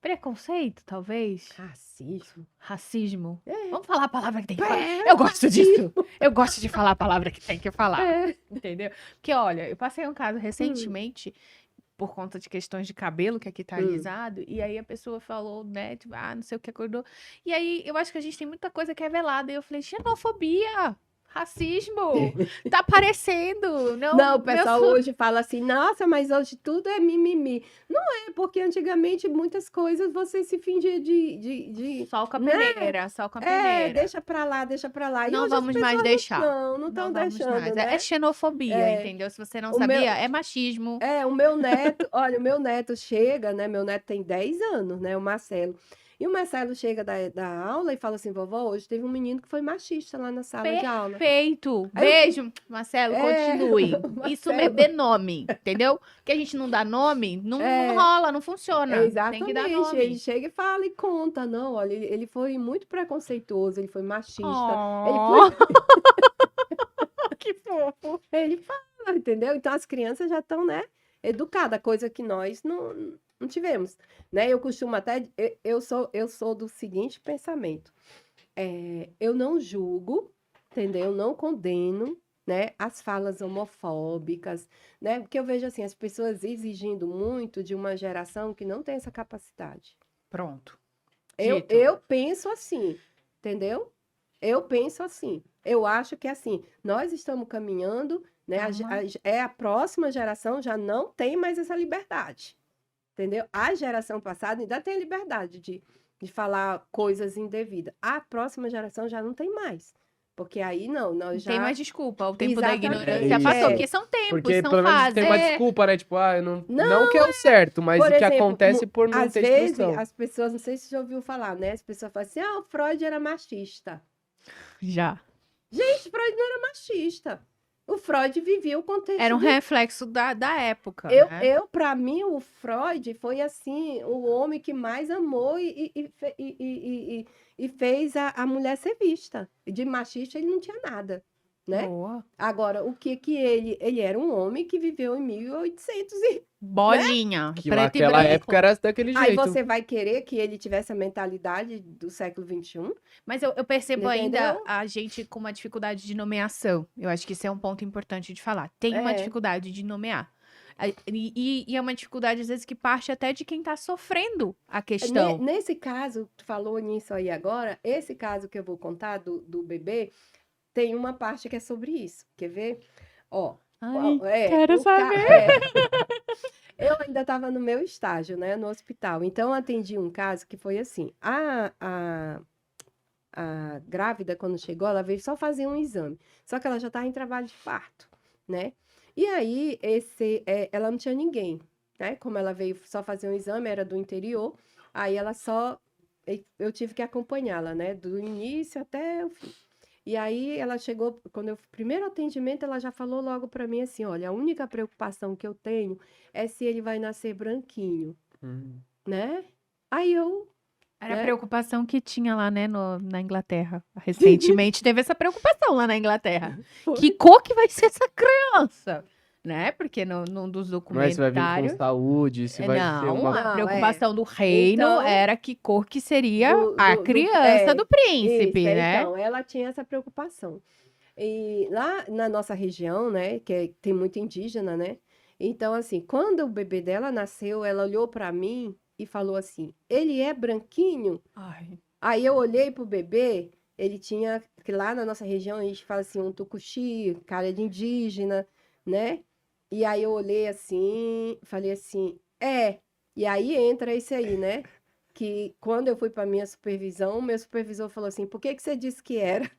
A: preconceito, talvez.
B: racismo.
A: Racismo.
B: É.
A: Vamos falar a palavra que tem que falar.
B: É,
A: Eu gosto disso. Eu gosto de falar a palavra que tem que falar.
B: É.
A: Entendeu? Porque, olha, eu passei um caso recentemente por conta de questões de cabelo, que aqui tá alisado, e aí a pessoa falou, né, tipo, não sei o que acordou. E aí eu acho que a gente tem muita coisa que é velada. E eu falei, xenofobia, racismo, tá aparecendo.
B: Não, o pessoal hoje fala assim, nossa, mas hoje tudo é mimimi. Não é, porque antigamente muitas coisas você se fingia de
A: Sol com a
B: né?
A: peneira, sol com a peneira.
B: deixa pra lá, deixa pra lá. E
A: Não
B: hoje as
A: vamos mais
B: pessoas
A: deixar.
B: não estão
A: vamos
B: deixando,
A: mais.
B: né?
A: É xenofobia,
B: É.
A: entendeu? Se você não
B: O
A: sabia,
B: meu-
A: é machismo.
B: O meu neto, olha, o meu neto chega, né? Meu neto tem 10 anos, né? O Marcelo. E o Marcelo chega da aula e fala assim, vovó, hoje teve um menino que foi machista lá na sala de aula.
A: Perfeito.
B: Aí eu-
A: Beijo, Marcelo, continue. Isso
B: Marcelo.
A: mesmo, dê nome, entendeu? Que a gente não dá nome, não rola, não funciona.
B: Exatamente.
A: Tem que dar
B: Ele
A: nome.
B: chega e fala e conta, não, olha, ele foi muito preconceituoso, ele foi machista.
A: Oh, que fofo.
B: Ele fala, entendeu? Então as crianças já estão, né, educadas, coisa que nós não tivemos, né? Eu costumo até, eu sou do seguinte pensamento, eu não julgo, entendeu? Eu não condeno, né? As falas homofóbicas, né? Porque eu vejo assim, as pessoas exigindo muito de uma geração que não tem essa capacidade.
A: Pronto.
B: Eu,
A: Dito.
B: eu penso assim, entendeu? Eu penso assim. Eu acho que assim, nós estamos caminhando, né?
A: Calma.
B: A próxima geração já não tem mais essa liberdade, entendeu? A geração passada ainda tem liberdade de falar coisas indevidas. A próxima geração já não tem mais. Porque aí não,
A: Não
B: nós
A: tem
B: já.
A: mais desculpa. O tempo da
B: Exatamente,
A: ignorância passou,
C: isso.
A: porque são tempos,
C: Porque
A: são
C: pelo menos tem
A: fases.
C: uma desculpa, né? Tipo, eu não,
B: Não,
C: não que é o certo, mas
B: por
C: o que
B: exemplo,
C: acontece por não
B: às
C: ter
B: vezes
C: instrução.
B: as pessoas, não sei se você já ouviu falar, né? As pessoas falam assim, o Freud era machista.
A: Já.
B: Gente, Freud não era machista. O Freud vivia o contexto
A: Era um
B: do...
A: reflexo da época, né?
B: Para mim, o Freud foi assim, o homem que mais amou e fez a mulher ser vista. De machista ele não tinha nada, né?
A: Boa.
B: Agora, o que ele era um homem que viveu em 1800 e...
A: Bolinha,
C: Que
A: preto e
C: naquela
A: branco.
C: época era daquele
B: Aí
C: jeito.
B: você vai querer que ele tivesse a mentalidade do século XXI?
A: Mas eu percebo ainda
B: Entendeu?
A: a gente com uma dificuldade de nomeação. Eu acho que isso é um ponto importante de falar. Tem uma
B: É.
A: dificuldade de nomear. E é uma dificuldade, às vezes, que parte até de quem tá sofrendo a questão.
B: Nesse caso, tu falou nisso aí agora, esse caso que eu vou contar do bebê, tem uma parte que é sobre isso. Quer ver? Ó,
A: Ai, quero saber.
B: Eu ainda estava no meu estágio, né, no hospital. Então, eu atendi um caso que foi assim: a grávida, quando chegou, ela veio só fazer um exame. Só que ela já estava em trabalho de parto, né? E aí, ela não tinha ninguém, né? Como ela veio só fazer um exame, era do interior. Aí ela só... Eu tive que acompanhá-la, né? Do início até o fim. E aí ela chegou, primeiro atendimento, ela já falou logo para mim assim: olha, a única preocupação que eu tenho é se ele vai nascer branquinho, né? Aí eu...
A: Era a
B: né?
A: preocupação que tinha lá, né, na Inglaterra. Recentemente teve essa preocupação lá na Inglaterra.
B: Foi.
A: Que cor que vai ser essa criança? Né? Porque num dos
C: Mas vai vir com
A: documentários...
C: saúde, se vai ser
A: Não,
C: uma...
A: a
B: Não,
A: preocupação do reino
B: Então,
A: era que cor que seria a
B: do-
A: criança do príncipe,
B: isso,
A: né?
B: então, ela tinha essa preocupação. E lá na nossa região, né, tem muito indígena, né? Então, assim, quando o bebê dela nasceu, ela olhou para mim e falou assim: ele é branquinho?
A: Ai,
B: Aí eu olhei pro bebê, ele tinha, que lá na nossa região a gente fala assim, um tucuxi, cara de indígena, né? E aí eu olhei assim, falei assim, E aí entra esse aí, né? Que quando eu fui para minha supervisão, meu supervisor falou assim: por que que você disse que era?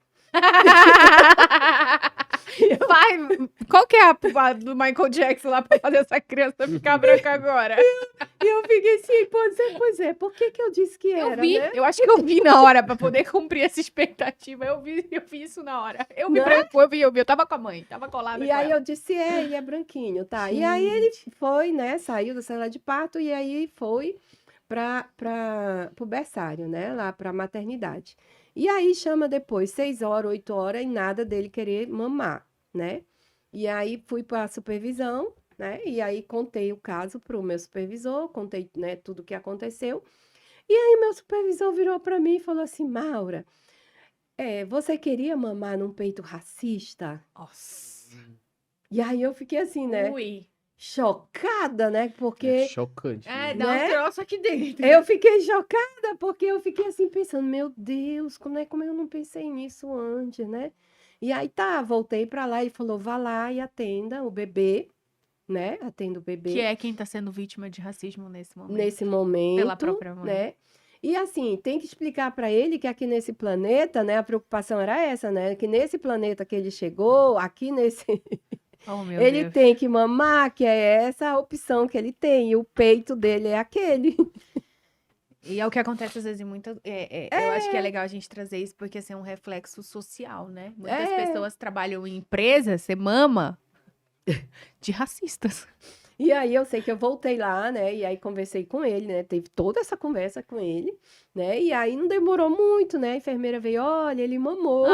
A: qual que é a do Michael Jackson lá pra fazer essa criança ficar branca agora?
B: E eu fiquei assim, pois é, por que que eu disse que
A: Eu
B: era,
A: vi,
B: né?
A: eu acho que eu vi na hora pra poder cumprir essa expectativa. Eu vi isso na hora. Eu vi
B: Né?
A: branco, eu vi. Eu tava com a mãe, tava colada
B: E
A: com
B: aí
A: ela.
B: eu disse, ele é branquinho, tá? E aí ele foi, né? Saiu da sala de parto e aí foi para o berçário, né? Lá para a maternidade. E aí chama depois, 6 horas, 8 horas, e nada dele querer mamar, né? E aí fui para a supervisão, né? E aí contei o caso para o meu supervisor, contei, né, tudo o que aconteceu. E aí meu supervisor virou para mim e falou assim: Maura, você queria mamar num peito racista?
A: Nossa.
B: E aí eu fiquei assim, né?
A: Ui.
B: Chocada, né?
C: É
B: Porque
C: chocante.
A: É,
C: Né?
A: dá
B: né?
A: um troço aqui dentro.
B: eu fiquei chocada, porque eu fiquei assim pensando, meu Deus, como eu não pensei nisso antes, né? E aí tá, voltei pra lá e falou, vá lá e atenda o bebê, né? Atenda o
A: Que
B: bebê
A: é quem tá sendo vítima de racismo nesse momento.
B: nesse momento,
A: Pela própria mãe.
B: né? E assim, tem que explicar para ele que aqui nesse planeta, né, a preocupação era essa, né? Que nesse planeta que ele chegou, aqui nesse
A: Oh, meu
B: ele
A: Deus.
B: tem que mamar, que é essa a opção que ele tem, e o peito dele é aquele.
A: E é o que acontece às vezes em muitas. Eu acho que é legal a gente trazer isso porque assim, é um reflexo social, né? Muitas pessoas trabalham em empresas, você mama, de racistas.
B: E aí eu sei que eu voltei lá, né? E aí conversei com ele, né? Teve toda essa conversa com ele, né? E aí não demorou muito, né? A enfermeira veio, olha, ele mamou.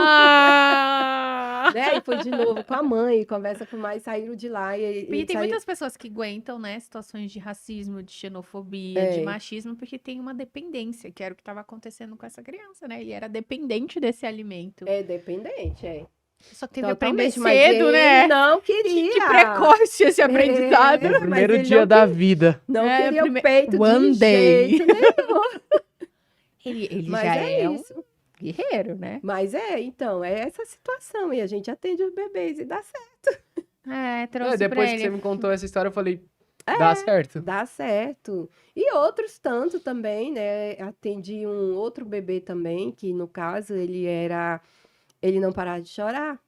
A: Ah!
B: Né? E foi de novo com a mãe, conversa com mais, saíram de lá e
A: Porque tem
B: saiu...
A: muitas pessoas que aguentam, né, situações de racismo, de xenofobia, de machismo, porque tem uma dependência, que era o que estava acontecendo com essa criança, né? Ele era dependente desse alimento.
B: É dependente, é.
A: Só teve que aprender
B: Totalmente, mas
A: cedo,
B: ele
A: né?
B: não
A: Que
B: queria.
A: precoce esse aprendizado.
C: No
B: mas
C: primeiro
B: ele
C: dia
B: não
C: da vida.
B: Não
A: É,
B: queria
A: prime-
B: o peito
A: One
B: de
A: day.
B: jeito nenhum.
A: Ele
B: Mas
A: já
B: é
A: é um
B: isso.
A: guerreiro, né?
B: Mas então, é essa situação. E a gente atende os bebês e dá certo.
A: Trouxe pra
C: Depois que
A: ele.
C: você me contou essa história, eu falei, dá certo.
B: Dá certo. E outros tanto também, né? Atendi um outro bebê também, que no caso ele não parava de chorar,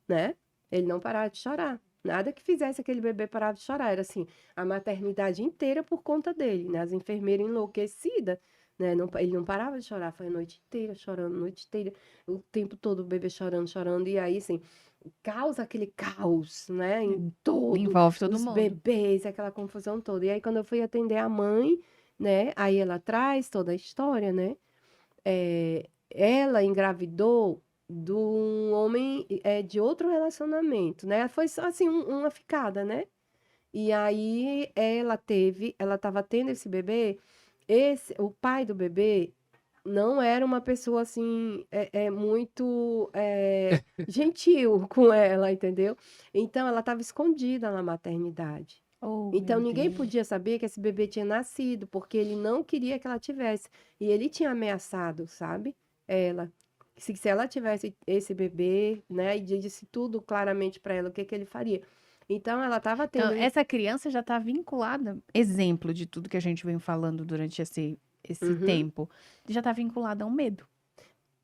B: né? Ele não parava de chorar. Nada que fizesse aquele bebê parar de chorar. Era assim, a maternidade inteira por conta dele, né? As enfermeiras enlouquecidas, né? Ele não parava de chorar, foi a noite inteira chorando, a noite inteira, o tempo todo o bebê chorando, chorando. E aí, assim, causa aquele caos, né? Em todo
A: Envolve todo
B: os
A: mundo.
B: bebês, aquela confusão toda. E aí, quando eu fui atender a mãe, né? Aí ela traz toda a história, né? Ela engravidou de um homem de outro relacionamento, né? Foi só assim uma ficada, né? E aí ela estava tendo esse bebê, o pai do bebê não era uma pessoa assim muito gentil com ela, entendeu? Então ela estava escondida na maternidade.
A: Oh,
B: Então
A: meu
B: ninguém
A: Deus.
B: podia saber que esse bebê tinha nascido, porque ele não queria que ela tivesse. E ele tinha ameaçado, sabe? Ela. Se ela tivesse esse bebê, né? E disse tudo claramente para ela o que ele faria. Então ela estava
A: Então,
B: tendo.
A: essa criança já tá vinculada, exemplo de tudo que a gente vem falando durante esse
B: Uhum.
A: tempo, já tá vinculada a um medo.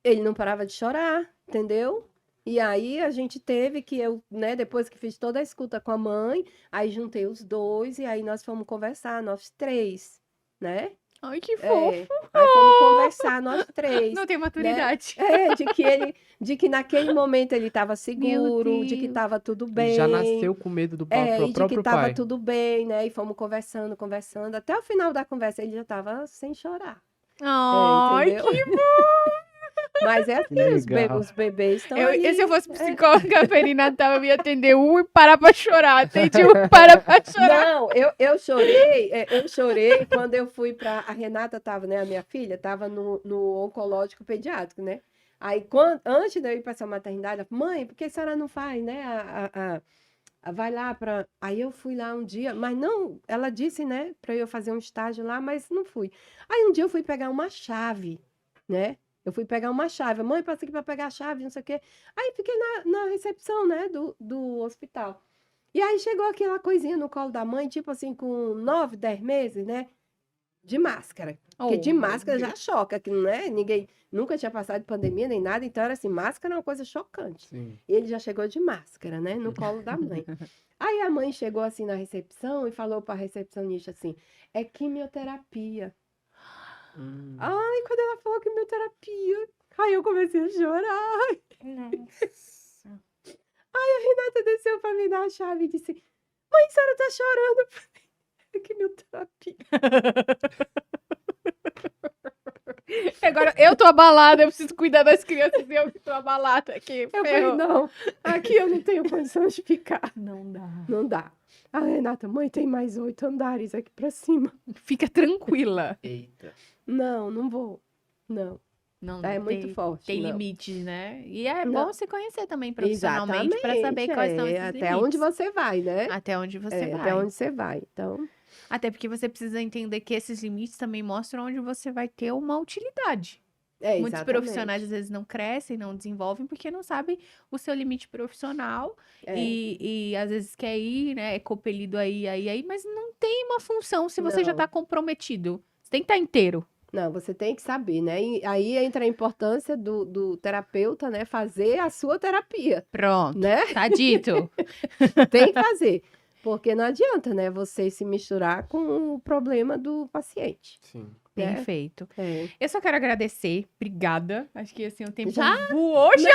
B: Ele não parava de chorar, entendeu? E aí a gente teve que né, depois que fiz toda a escuta com a mãe, aí juntei os dois e aí nós fomos conversar, nós três, né?
A: Ai, que fofo.
B: Aí fomos conversar nós três,
A: Não tem
B: né?
A: maturidade.
B: De que naquele momento ele estava
A: Meu
B: seguro, de que
A: Deus.
B: estava tudo
C: Já
B: bem,
C: nasceu com medo do
B: e de que
C: próprio
B: estava
C: pai.
B: tudo bem, né? E fomos conversando, conversando. Até o final da conversa ele já estava sem chorar.
A: Ai,
B: Entendeu?
A: que
B: Mas é
C: Que
B: assim,
C: legal.
B: os bebês estão
A: E se eu
B: ali.
A: fosse psicóloga perinatal, eu ia atender um e parar pra chorar. Atendi um e parar pra chorar.
B: Não, eu chorei quando eu fui para a Renata estava, né, a minha filha estava no oncológico pediátrico, né? Aí antes de eu ir para essa maternidade, ela falou, mãe, por que a senhora não faz, né? Vai lá para. Aí eu fui lá um dia, mas não, ela disse, né, para eu fazer um estágio lá, mas não fui. Aí um dia eu fui pegar uma chave, né? Eu fui pegar uma chave. Mãe, passa aqui para pegar a chave, não sei o quê. Aí fiquei na recepção, né, do hospital. E aí chegou aquela coisinha no colo da mãe, tipo assim, com 9, 10 meses, né? De máscara. Porque de
A: meu
B: máscara já
A: Deus.
B: choca, que não é? Ninguém nunca tinha passado de pandemia nem nada, então era assim, máscara é uma coisa chocante.
C: Sim.
B: Ele já chegou de máscara, né? No colo da mãe. Aí a mãe chegou assim na recepção e falou para a recepcionista assim: é quimioterapia. Ai, quando ela falou quimioterapia, aí eu comecei a chorar.
A: Nossa.
B: A Renata desceu para me dar a chave e disse: mãe, a senhora tá chorando. É quimioterapia.
A: Agora eu tô abalada, eu preciso cuidar das crianças e eu que tô abalada aqui.
B: Eu falei:
A: Ferrou.
B: não, aqui eu não tenho condições de ficar.
A: Não dá.
B: Não dá. A Renata, mãe, tem mais 8 andares aqui para cima.
A: Fica tranquila.
C: Eita.
B: Não vou. Não.
A: Não,
B: É muito
A: tem,
B: forte.
A: tem
B: não.
A: limites, né? E é
B: Não.
A: bom se conhecer também profissionalmente para saber
B: Exatamente,
A: quais são esses
B: até
A: limites.
B: onde você vai, né?
A: Até onde você vai.
B: Até onde você vai. Então,
A: Até porque você precisa entender que esses limites também mostram onde você vai ter uma utilidade. Muitos
B: exatamente.
A: profissionais às vezes não crescem, não desenvolvem porque não sabem o seu limite profissional e às vezes quer ir, né? É compelido aí, mas não tem uma função se você já
B: Não.
A: tá comprometido. Você tem que estar inteiro.
B: Não, você tem que saber, né? E aí entra a importância do terapeuta, né? Fazer a sua terapia,
A: Pronto,
B: né?
A: tá dito.
B: Tem que fazer. Porque não adianta, né? Você se misturar com o problema do paciente.
C: Sim.
B: né?
A: Perfeito.
B: É.
A: Eu só quero agradecer. Obrigada. Acho que assim o tempo
B: Já?
A: voou. Já!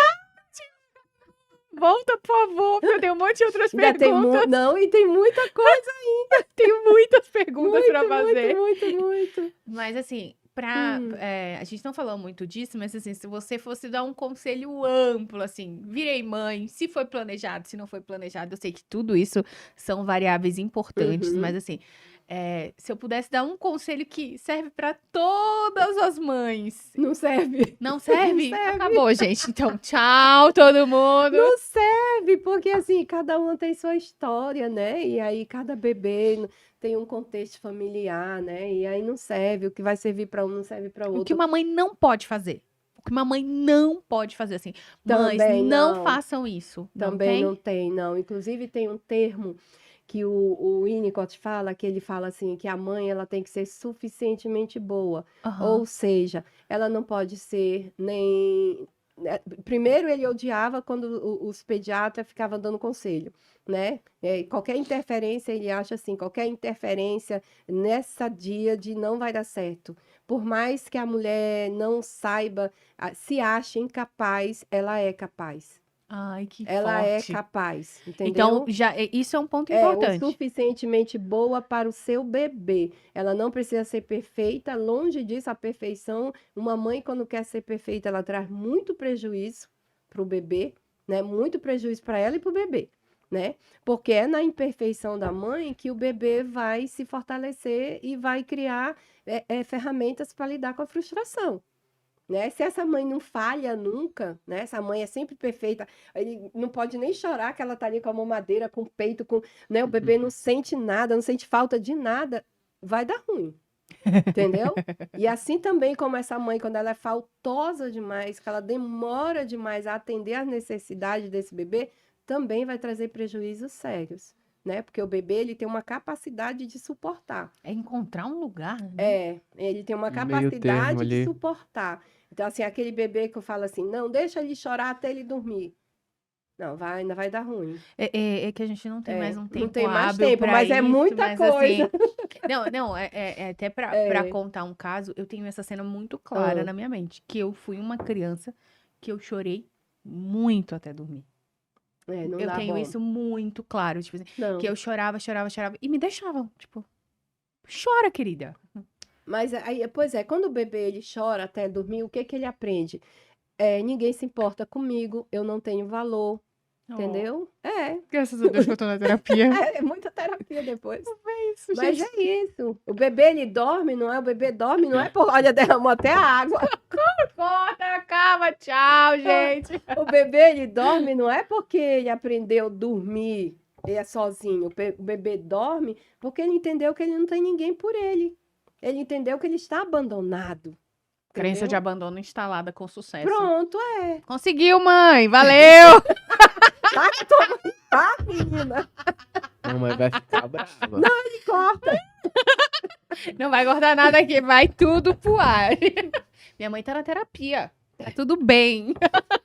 A: Volta, por favor, porque eu tenho um monte de outras
B: Ainda tem
A: perguntas.
B: Não, e tem muita coisa.
A: Tenho muitas perguntas
B: Muito,
A: pra fazer.
B: muito.
A: Mas assim, a gente não falou muito disso, mas assim, se você fosse dar um conselho amplo, assim, virei mãe, se foi planejado, se não foi planejado, eu sei que tudo isso são variáveis importantes,
B: Uhum.
A: mas assim, Se eu pudesse dar um conselho que serve para todas as mães.
B: Não serve.
A: Não serve?
B: Não serve.
A: Acabou, gente. Então, tchau, todo mundo.
B: Não serve, porque assim, cada uma tem sua história, né? E aí cada bebê tem um contexto familiar, né? E aí não serve, o que vai servir para um não serve para
A: O que
B: outro.
A: uma mãe não pode fazer. O que uma mãe não pode fazer, assim. Mães,
B: Também
A: não
B: não.
A: façam isso. Não
B: Também
A: tem?
B: não tem, não. Inclusive tem um termo que o Winnicott fala, que ele fala assim, que a mãe ela tem que ser suficientemente boa.
A: Aham.
B: Ou seja, ela não pode ser nem. Primeiro, ele odiava quando os pediatras ficavam dando conselho, né? Qualquer interferência, ele acha assim, qualquer interferência nessa díade não vai dar certo. Por mais que a mulher não saiba, se ache incapaz, ela é capaz.
A: Ai, que
B: Ela é
A: forte.
B: capaz,
A: Então,
B: entendeu?
A: isso é um ponto
B: É o
A: importante.
B: suficientemente boa para o seu bebê. Ela não precisa ser perfeita, longe disso, a perfeição. Uma mãe, quando quer ser perfeita, ela traz muito prejuízo para o bebê, né? Muito prejuízo para ela e para o bebê, né? Porque é na imperfeição da mãe que o bebê vai se fortalecer e vai criar ferramentas para lidar com a frustração. Né? Se essa mãe não falha nunca, né? Essa mãe é sempre perfeita, ele não pode nem chorar que ela tá ali com a mamadeira, com o peito, né? O bebê não sente nada, não sente falta de nada, vai dar ruim, entendeu? E assim também como essa mãe, quando ela é faltosa demais, que ela demora demais a atender às necessidades desse bebê, também vai trazer prejuízos sérios, né? Porque o bebê, ele tem uma capacidade de suportar.
A: É encontrar um lugar, né?
B: Ele tem uma
C: Meio termo
B: capacidade de
C: ali.
B: suportar. Então, assim, aquele bebê que eu falo assim, não, deixa ele chorar até ele dormir. Não, ainda vai dar ruim.
A: É que a gente não tem mais um
B: Não
A: tempo
B: tem mais
A: hábil
B: tempo,
A: pra
B: mas é
A: isso,
B: muita
A: mas assim,
B: coisa.
A: não, até pra
B: É.
A: contar um caso, eu tenho essa cena muito clara
B: Ah.
A: na minha mente, que eu fui uma criança que eu chorei muito até dormir.
B: Não
A: Eu
B: dá
A: tenho
B: bom.
A: isso muito claro, tipo assim,
B: Não.
A: que eu chorava e me deixavam, tipo, chora, querida.
B: Mas aí, pois é, quando o bebê ele chora até dormir, o que que ele aprende? Ninguém se importa comigo, eu não tenho valor, entendeu?
A: Graças a Deus que eu tô na terapia.
B: É muita terapia depois.
A: Isso,
B: Mas
A: gente.
B: é isso. O bebê, ele dorme, não é? O bebê dorme, não é por... Olha, derramou até a água.
A: Corta, acaba, tchau, gente.
B: O bebê, ele dorme, não é porque ele aprendeu a dormir sozinho. O bebê dorme porque ele entendeu que ele não tem ninguém por ele. Ele entendeu que ele está abandonado.
A: Crença de
B: entendeu?
A: abandono instalada com sucesso.
B: Pronto,
A: Conseguiu, mãe. Valeu.
B: Tá, menina?
C: Não, mas vai ficar brava.
B: Corta.
A: Não vai cortar nada aqui, vai tudo pro ar. Minha mãe tá na terapia. Tá tudo bem.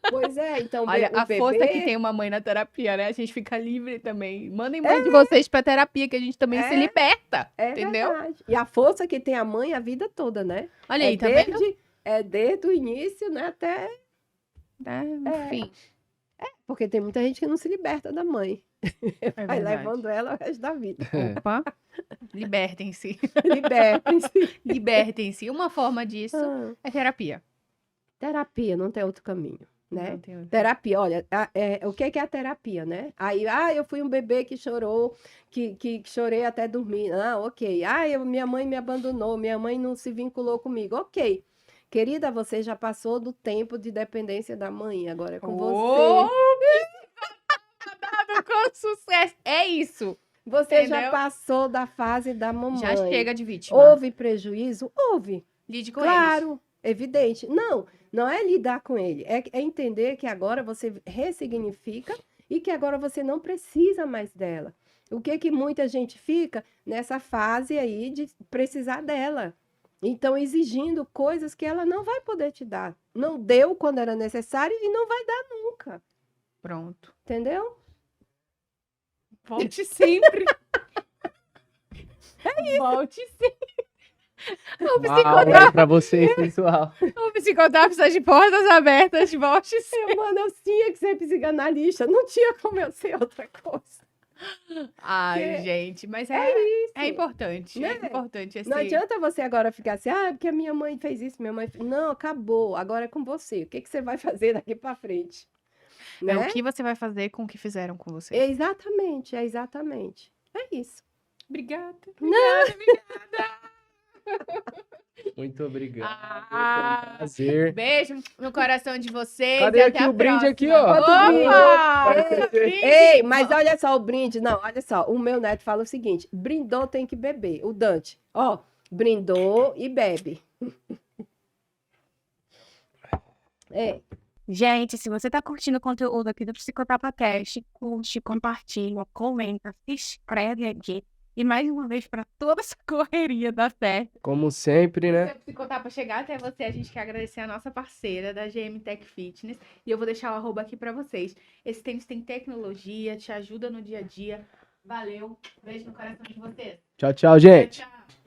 B: Pois é, então
A: Olha,
B: o
A: a força
B: bebê...
A: que tem uma mãe na terapia, né? A gente fica livre também. Mandem mãe de vocês pra terapia, que a gente também se liberta.
B: É
A: entendeu?
B: verdade. E a força que tem a mãe a vida toda, né?
A: Olha aí, tá vendo?
B: Desde o início, né? Até...
A: Enfim.
B: Porque tem muita gente que não se liberta da mãe.
A: É
B: Vai
A: verdade.
B: levando ela o resto da vida.
A: Opa. Libertem-se.
B: Libertem-se.
A: Libertem-se. Uma forma disso
B: Ah,
A: é terapia.
B: terapia, não tem outro caminho, né?
A: Não tem outro.
B: Terapia, olha, o que que é a terapia, né? Aí, eu fui um bebê que chorou, que chorei até dormir. Ah, ok. Minha mãe me abandonou, minha mãe não se vinculou comigo. Ok. Querida, você já passou do tempo de dependência da mãe, agora é com você.
A: Com sucesso. É isso.
B: Você já
A: entendeu?
B: passou da fase da mamãe.
A: Já chega de vítima.
B: Houve prejuízo? Houve.
A: Lide com eles.
B: Claro, evidente. Não é lidar com ele, é entender que agora você ressignifica e que agora você não precisa mais dela. O que muita gente fica nessa fase aí de precisar dela. Então, exigindo coisas que ela não vai poder te dar. Não deu quando era necessário e não vai dar nunca.
A: Pronto.
B: Entendeu?
A: Volte sempre. Volte sempre. O
C: Uau, pra vocês, pessoal.
A: psicoterapeuta de portas abertas. Volte sempre.
B: Mano, eu tinha que ser psicanalista. Não tinha como eu ser outra coisa.
A: Ai,
B: Que-
A: gente, mas
B: isso.
A: é importante.
B: Né?
A: É importante esse...
B: Não adianta você agora ficar assim, porque a minha mãe fez isso, minha mãe fez... Não, acabou, agora é com você. O que você vai fazer daqui para frente? Né?
A: É o que você vai fazer com o que fizeram com você.
B: Exatamente. É isso.
A: Obrigada.
C: Muito obrigado.
A: Ah.
C: Foi um prazer.
A: Beijo no coração de vocês.
C: Cadê
A: e
C: aqui
A: até a
C: o brinde aqui,
A: próxima.
C: ó?
A: Opa! Brinde.
B: Ei, mas olha só o brinde. Não, olha só. O meu neto fala o seguinte: brindou, tem que beber. O Dante, ó, brindou e bebe. É.
D: Gente, se você tá curtindo o conteúdo aqui do Psicotapacast, curte, compartilha, comenta, se inscreve aqui. E mais uma vez, para toda essa correria da fé,
C: Como sempre, né?
A: Se o Psicotapa chegar até você, a gente quer agradecer a nossa parceira da GM Tech Fitness. E eu vou deixar o arroba aqui pra vocês. Esse tênis tem tecnologia, te ajuda no dia a dia. Valeu. Beijo no coração de vocês.
C: Tchau, tchau, gente.
A: Tchau, tchau.